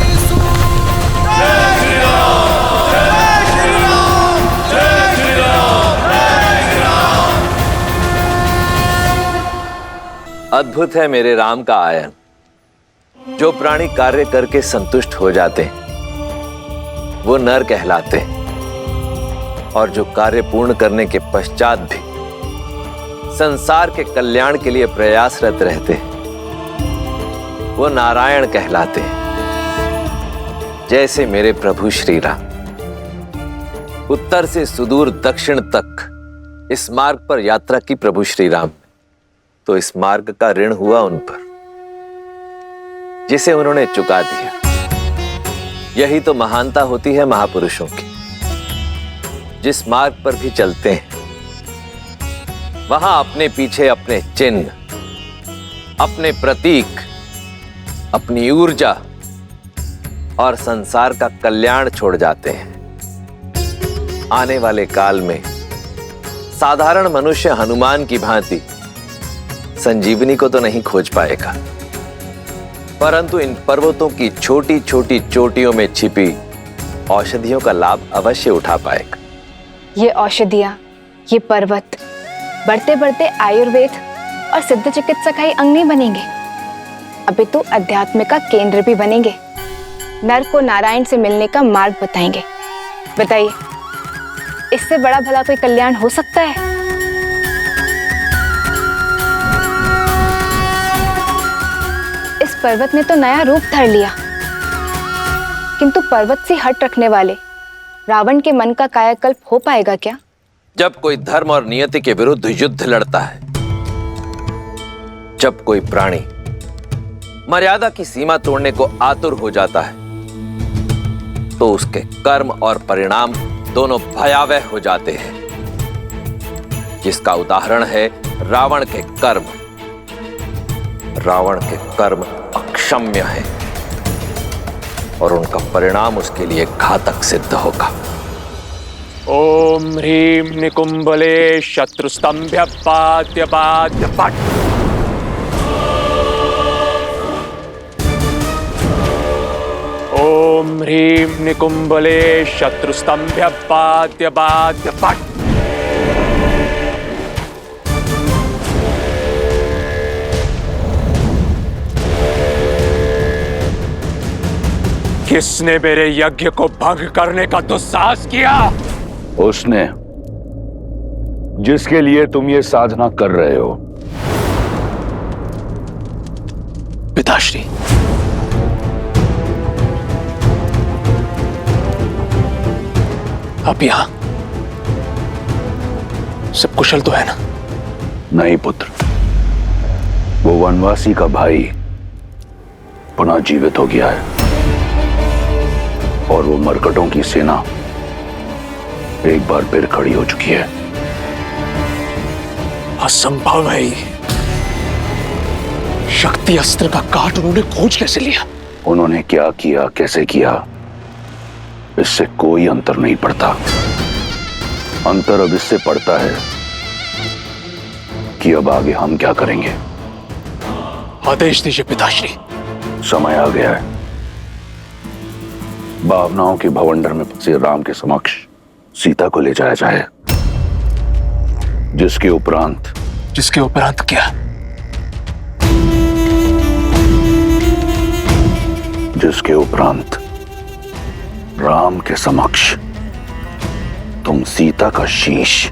S12: ईसु। जय श्री राम, जय श्री राम, जय श्री राम, जय श्री राम।
S6: अद्भुत है मेरे राम का आयन। जो प्राणी कार्य करके संतुष्ट हो जाते हैं वो नर कहलाते हैं, और जो कार्य पूर्ण करने के पश्चात भी संसार के कल्याण के लिए प्रयासरत रहते हैं वो नारायण कहलाते हैं। जैसे मेरे प्रभु श्री राम उत्तर से सुदूर दक्षिण तक इस मार्ग पर यात्रा की प्रभु श्री राम, तो इस मार्ग का ऋण हुआ उन पर जिसे उन्होंने चुका दिया। यही तो महानता होती है महापुरुषों की। जिस मार्ग पर भी चलते हैं वहां अपने पीछे अपने चिन्ह, अपने प्रतीक, अपनी ऊर्जा और संसार का कल्याण छोड़ जाते हैं। आने वाले काल में साधारण मनुष्य हनुमान की भांति संजीवनी को तो नहीं खोज पाएगा, परंतु इन पर्वतों की छोटी छोटी चोटियों में छिपी औषधियों का लाभ अवश्य उठा पाएगा।
S7: ये औषधियाँ, ये पर्वत बढ़ते बढ़ते आयुर्वेद और सिद्ध चिकित्सा का ही अंग नहीं बनेंगे, अभी तो अध्यात्म का केंद्र भी बनेंगे। नर को नारायण से मिलने का मार्ग बताएंगे। बताइए, इससे बड़ा भला कोई कल्याण हो सकता है? इस पर्वत ने तो नया रूप धर लिया, किंतु पर्वत से हट रखने वाले रावण के मन का कायाकल्प हो पाएगा क्या?
S6: जब कोई धर्म और नियति के विरुद्ध युद्ध लड़ता है, जब कोई प्राणी मर्यादा की सीमा तोड़ने को आतुर हो जाता है, तो उसके कर्म और परिणाम दोनों भयावह हो जाते हैं। जिसका उदाहरण है रावण के कर्म। रावण के कर्म अक्षम्य हैं और उनका परिणाम उसके लिए घातक सिद्ध होगा।
S5: ओम ह्रीं निकुंभले शत्रुस्तंभ्य पाद्य पाद्य पट। ओम ह्रीं निकुंभले शत्रुस्तंभ्य पाद्य पाद्य पट। किसने मेरे यज्ञ को भंग करने का दुस्साहस किया?
S1: उसने जिसके लिए तुम ये साधना कर रहे हो।
S5: पिताश्री, आप यहां सब कुशल तो है ना?
S1: नहीं पुत्र, वो वनवासी का भाई पुनः जीवित हो गया है और वो मरकटों की सेना एक बार फिर खड़ी हो चुकी है।
S5: असंभव है ये। शक्ति अस्त्र का काट उन्होंने खोज कैसे लिया?
S1: उन्होंने क्या किया, कैसे किया, इससे कोई अंतर नहीं पड़ता। अंतर अब इससे पड़ता है कि अब आगे हम क्या करेंगे।
S5: आदेश दीजिए पिताश्री।
S1: समय आ गया है। भावनाओं के भवंडर में फंसे राम के समक्ष सीता को ले जाया जाए, जिसके उपरांत क्या? जिसके उपरांत राम के समक्ष तुम सीता का शीश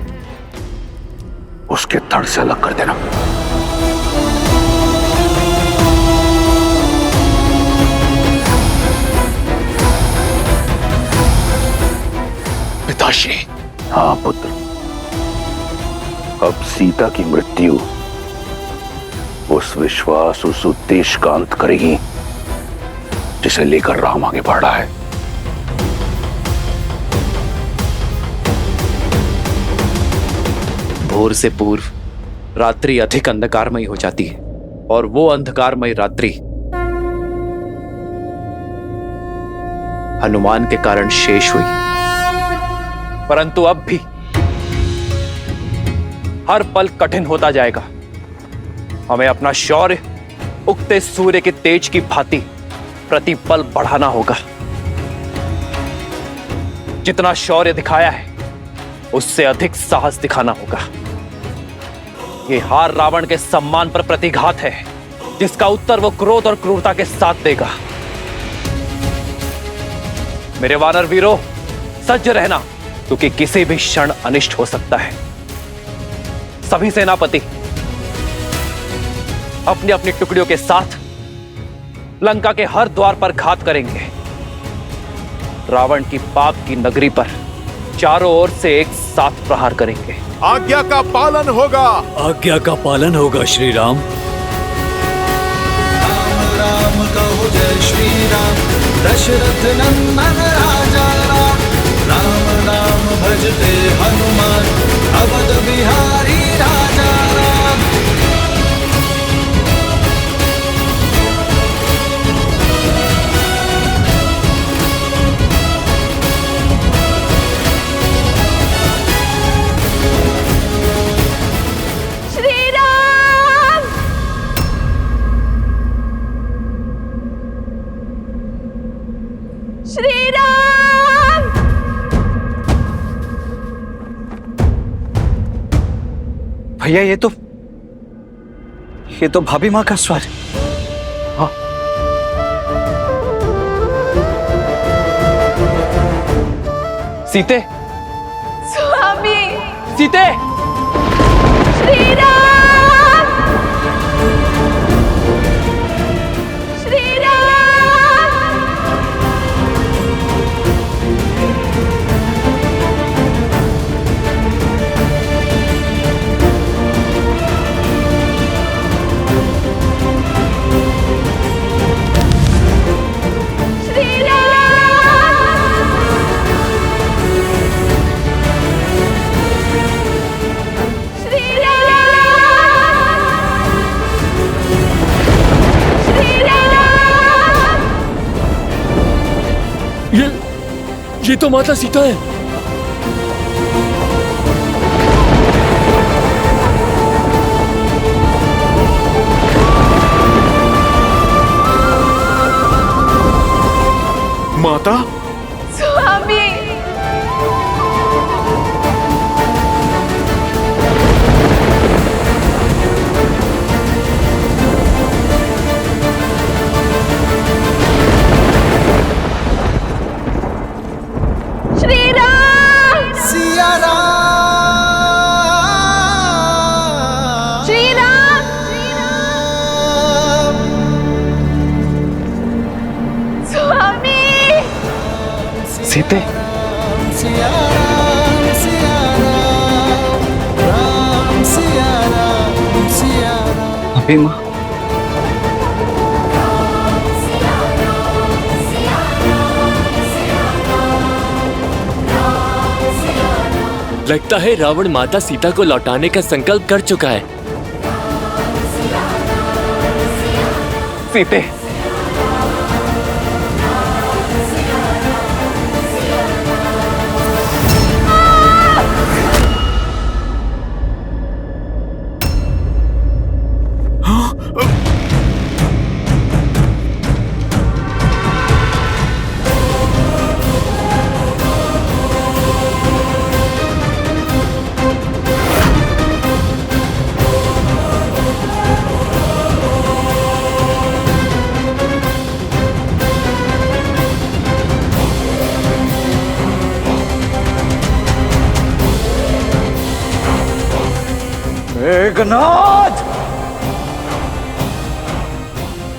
S1: उसके धड़ से अलग कर देना।
S5: पिताश्री।
S1: हाँ पुत्र, अब सीता की मृत्यु उस विश्वास, उस उद्देश्य का अंत करेगी जिसे लेकर राम आगे बढ़ रहा है।
S14: भोर से पूर्व रात्रि अधिक अंधकारमयी हो जाती है और वो अंधकारमयी रात्रि हनुमान के कारण शेष हुई। परंतु अब भी हर पल कठिन होता जाएगा। हमें अपना शौर्य उगते सूर्य के तेज की भांति प्रतिपल बढ़ाना होगा। जितना शौर्य दिखाया है उससे अधिक साहस दिखाना होगा। ये हार रावण के सम्मान पर प्रतिघात है।
S5: जिसका उत्तर वो क्रोध और क्रूरता के साथ देगा। मेरे वानर वीरों, सज्ज रहना, क्योंकि किसी भी क्षण अनिष्ट हो सकता है। सभी सेनापति अपनी अपनी टुकड़ियों के साथ लंका के हर द्वार पर घात करेंगे। रावण की पाप की नगरी पर चारों ओर से एक साथ प्रहार करेंगे।
S4: आज्ञा का पालन होगा।
S10: आज्ञा का पालन होगा श्री राम।
S12: राम कहो जय श्री राम, दशरथ नंदन राजा राम। राम नाम भजते हनुमान, अवध बिहारी राजा राम।
S7: श्री राम! श्री राम!
S14: भैया ये तो भाभी माँ का स्वर है। हाँ।
S5: सीते,
S7: स्वामी!
S5: सीते!
S7: श्री राम! श्री राम! श्री राम! श्री राम! श्री राम!
S10: ये तो माता सीता है।
S4: माता,
S7: स्वामी! श्री राम!
S12: सिया राम,
S7: श्री राम! स्वामी!
S5: सीते,
S12: सिया राम, सिया राम, राम सिया राम, सिया राम।
S14: भाभी माँ,
S10: लगता है रावण माता सीता को लौटाने का संकल्प कर चुका है।
S5: सीते, मेघनाद!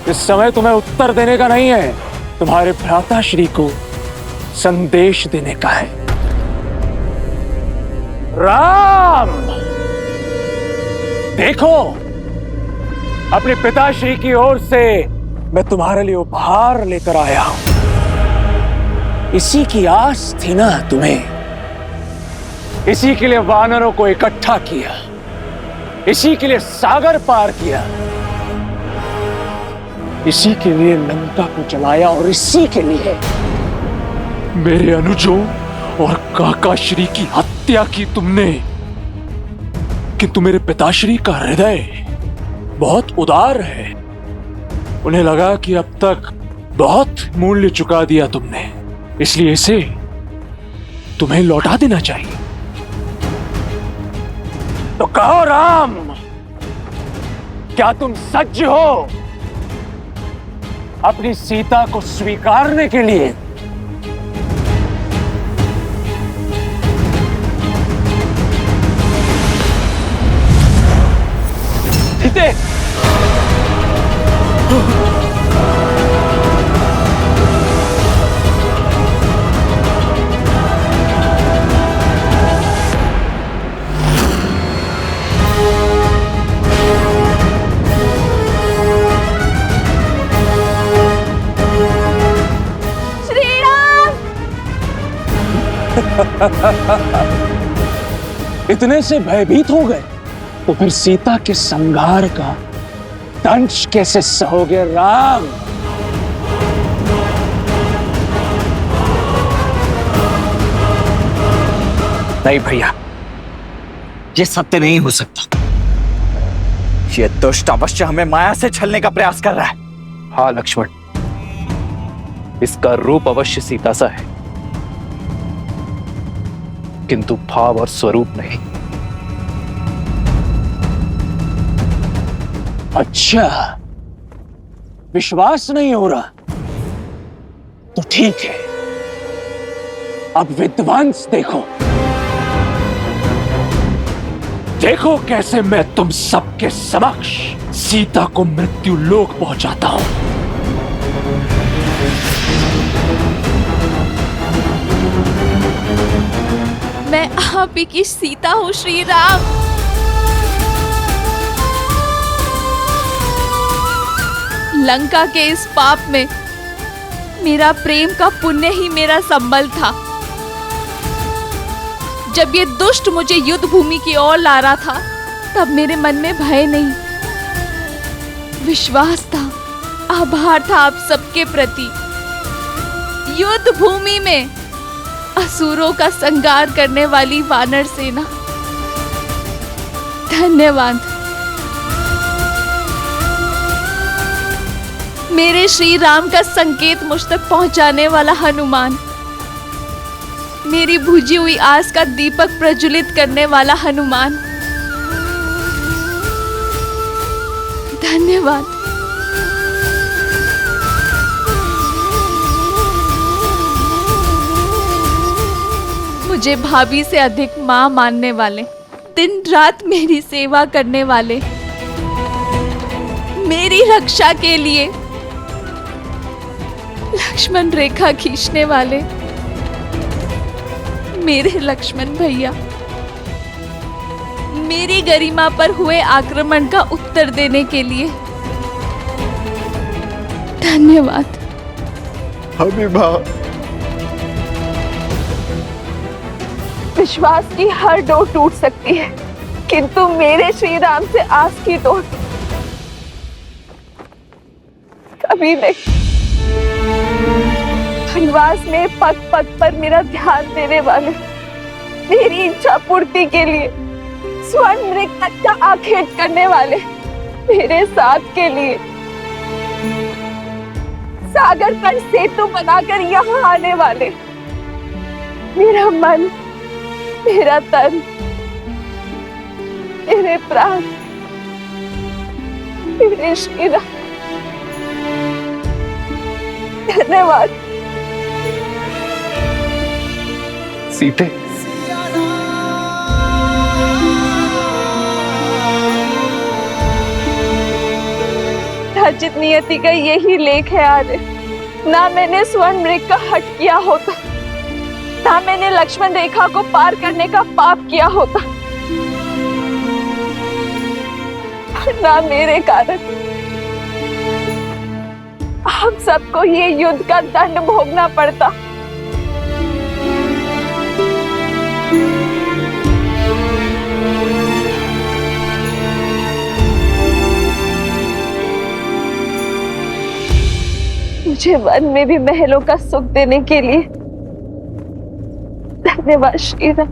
S13: इस समय तुम्हें उत्तर देने का नहीं है, तुम्हारे भ्राता श्री को संदेश देने का है। राम, देखो, अपने पिताश्री की ओर से मैं तुम्हारे लिए उपहार लेकर आया हूं। इसी की आस थी ना तुम्हें, इसी के लिए वानरों को इकट्ठा किया, इसी के लिए सागर पार किया, इसी के लिए लंका को जलाया, और इसी के लिए मेरे अनुजों और काकाश्री की हत्या की तुमने। किंतु मेरे पिताश्री का हृदय बहुत उदार है। उन्हें लगा कि अब तक बहुत मूल्य चुका दिया तुमने, इसलिए इसे तुम्हें लौटा देना चाहिए। तो कहो राम, क्या तुम सज्ज हो अपनी सीता को स्वीकारने के लिए। सीते, इतने से भयभीत हो गए तो फिर सीता के संहार का दंश कैसे सहोगे राम?
S14: नहीं भैया, ये सत्य नहीं हो सकता। ये दुष्ट अवश्य हमें माया से छलने का प्रयास कर रहा है।
S5: हाँ लक्ष्मण, इसका रूप अवश्य सीता सा है, किंतु भाव और स्वरूप नहीं।
S13: अच्छा, विश्वास नहीं हो रहा तो ठीक है, अब विध्वंस देखो। देखो कैसे मैं तुम सबके समक्ष सीता को मृत्यु लोक पहुंचाता हूं।
S16: मैं आप ही की सीता हूँ श्री राम। लंका के इस पाप में मेरा प्रेम का पुण्य ही मेरा संबल था। जब ये दुष्ट मुझे युद्ध भूमि की ओर ला रहा था, तब मेरे मन में भय नहीं, विश्वास था, आभार था आप सबके प्रति। युद्ध भूमि में असुरों का संहार करने वाली वानर सेना, धन्यवाद। मेरे श्री राम का संकेत मुझ तक पहुंचाने वाला हनुमान, मेरी बुझी हुई आस का दीपक प्रज्वलित करने वाला हनुमान, धन्यवाद। मुझे भाभी से अधिक मां मानने वाले, दिन रात मेरी सेवा करने वाले, मेरी रक्षा के लिए लक्ष्मण रेखा खींचने वाले मेरे लक्ष्मण भैया, मेरी गरिमा पर हुए आक्रमण का उत्तर देने के लिए धन्यवाद।
S4: हबीबा,
S16: विश्वास की हर डोर टूट सकती है, किंतु मेरे श्री राम से आस की डोर कभी नहीं। वनवास में पग पग पर मेरा ध्यान देने वाले, मेरी इच्छा पूर्ति के लिए स्वर्ण मृग तक का आखेट करने वाले, मेरे साथ के लिए सागर पर सेतु बनाकर यहाँ आने वाले, मेरा मन, मेरा तन, मेरे प्राण, मेरे श्री राम, धन्यवाद।
S5: सीते,
S16: रचित नियति का यही लेख है आर्य। ना मैंने स्वर्ण मृग का हट किया होता, ना मैंने लक्ष्मण रेखा को पार करने का पाप किया होता, ना मेरे कारण हम सबको ये युद्ध का दंड भोगना पड़ता। मुझे वन में भी महलों का सुख देने के लिए धन्यवाद श्री राम।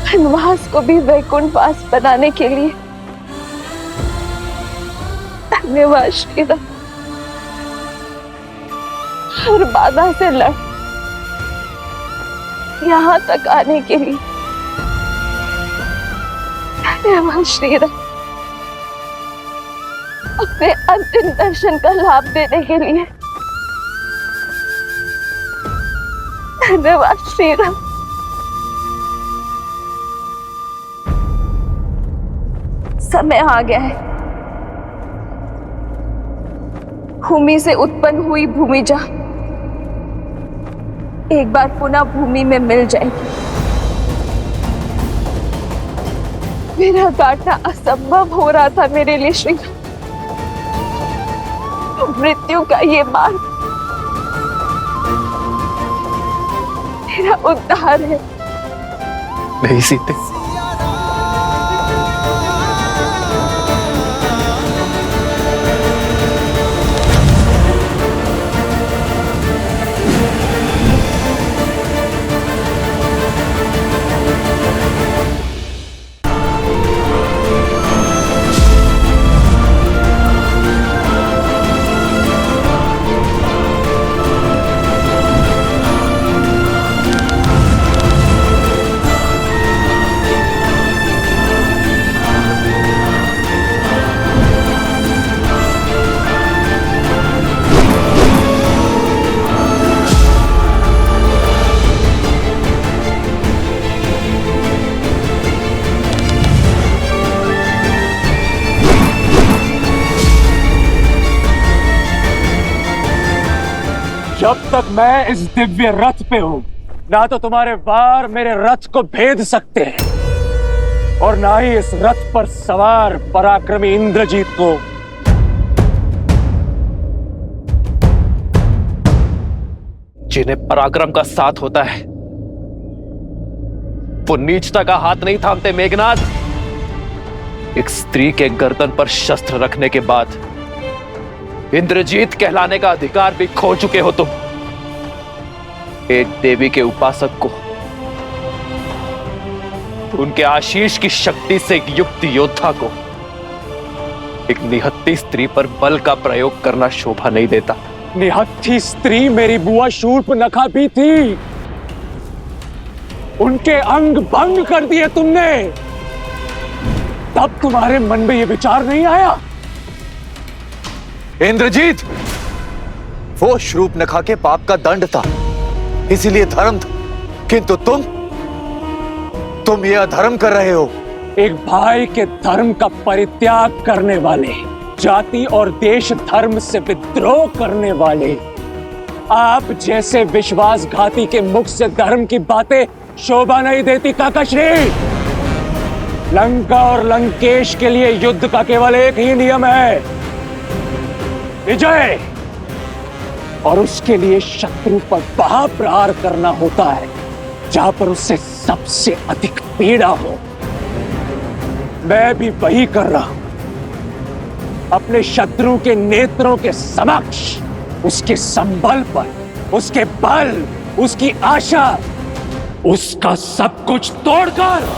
S16: वनवास को भी वैकुंठ वास बनाने के लिए धन्यवाद श्री राम। हर बाधा से लड़ यहाँ तक आने के लिए धन्यवाद श्री राम। अपने अंतिम दर्शन का लाभ देने के लिए। धन्यवाद श्री राम। समय आ गया है। भूमि से उत्पन्न हुई भूमिजा एक बार पुनः भूमि में मिल जाएगी। मेरा काटना असंभव हो रहा था मेरे लिए श्री राम। मृत्यु का ये मार्ग मेरा उद्धार है।
S5: नहीं सीते,
S13: जब तक मैं इस दिव्य रथ पे हूं, ना तो तुम्हारे वार मेरे रथ को भेद सकते हैं और ना ही इस रथ पर सवार पराक्रमी इंद्रजीत को।
S6: जिन्हें पराक्रम का साथ होता है वो नीचता का हाथ नहीं थामते मेघनाथ। एक स्त्री के गर्दन पर शस्त्र रखने के बाद इंद्रजीत कहलाने का अधिकार भी खो चुके हो तुम। एक देवी के उपासक को उनके आशीष की शक्ति से एक युक्त योद्धा को एक निहत्थी स्त्री पर बल का प्रयोग करना शोभा नहीं देता।
S13: निहत्थी स्त्री मेरी बुआ शूर्पनखा भी थी। उनके अंग भंग कर दिए तुमने, तब तुम्हारे मन में यह विचार नहीं आया?
S6: इंद्रजीत, वो शूर्पनखा के पाप का दंड था, इसीलिए धर्म था, किंतु तुम ये अधर्म कर रहे हो।
S13: एक भाई के धर्म का परित्याग करने वाले, जाति और देश धर्म से विद्रोह करने वाले, आप जैसे विश्वासघाती के मुख से धर्म की बातें शोभा नहीं देती काकाश्री। लंका और लंकेश के लिए युद्ध का केवल एक ही नियम है, विजय, और उसके लिए शत्रु पर वहां प्रहार करना होता है जहां पर उससे सबसे अधिक पीड़ा हो। मैं भी वही कर रहा हूं। अपने शत्रु के नेत्रों के समक्ष उसके संबल पर, उसके बल, उसकी आशा, उसका सब कुछ तोड़कर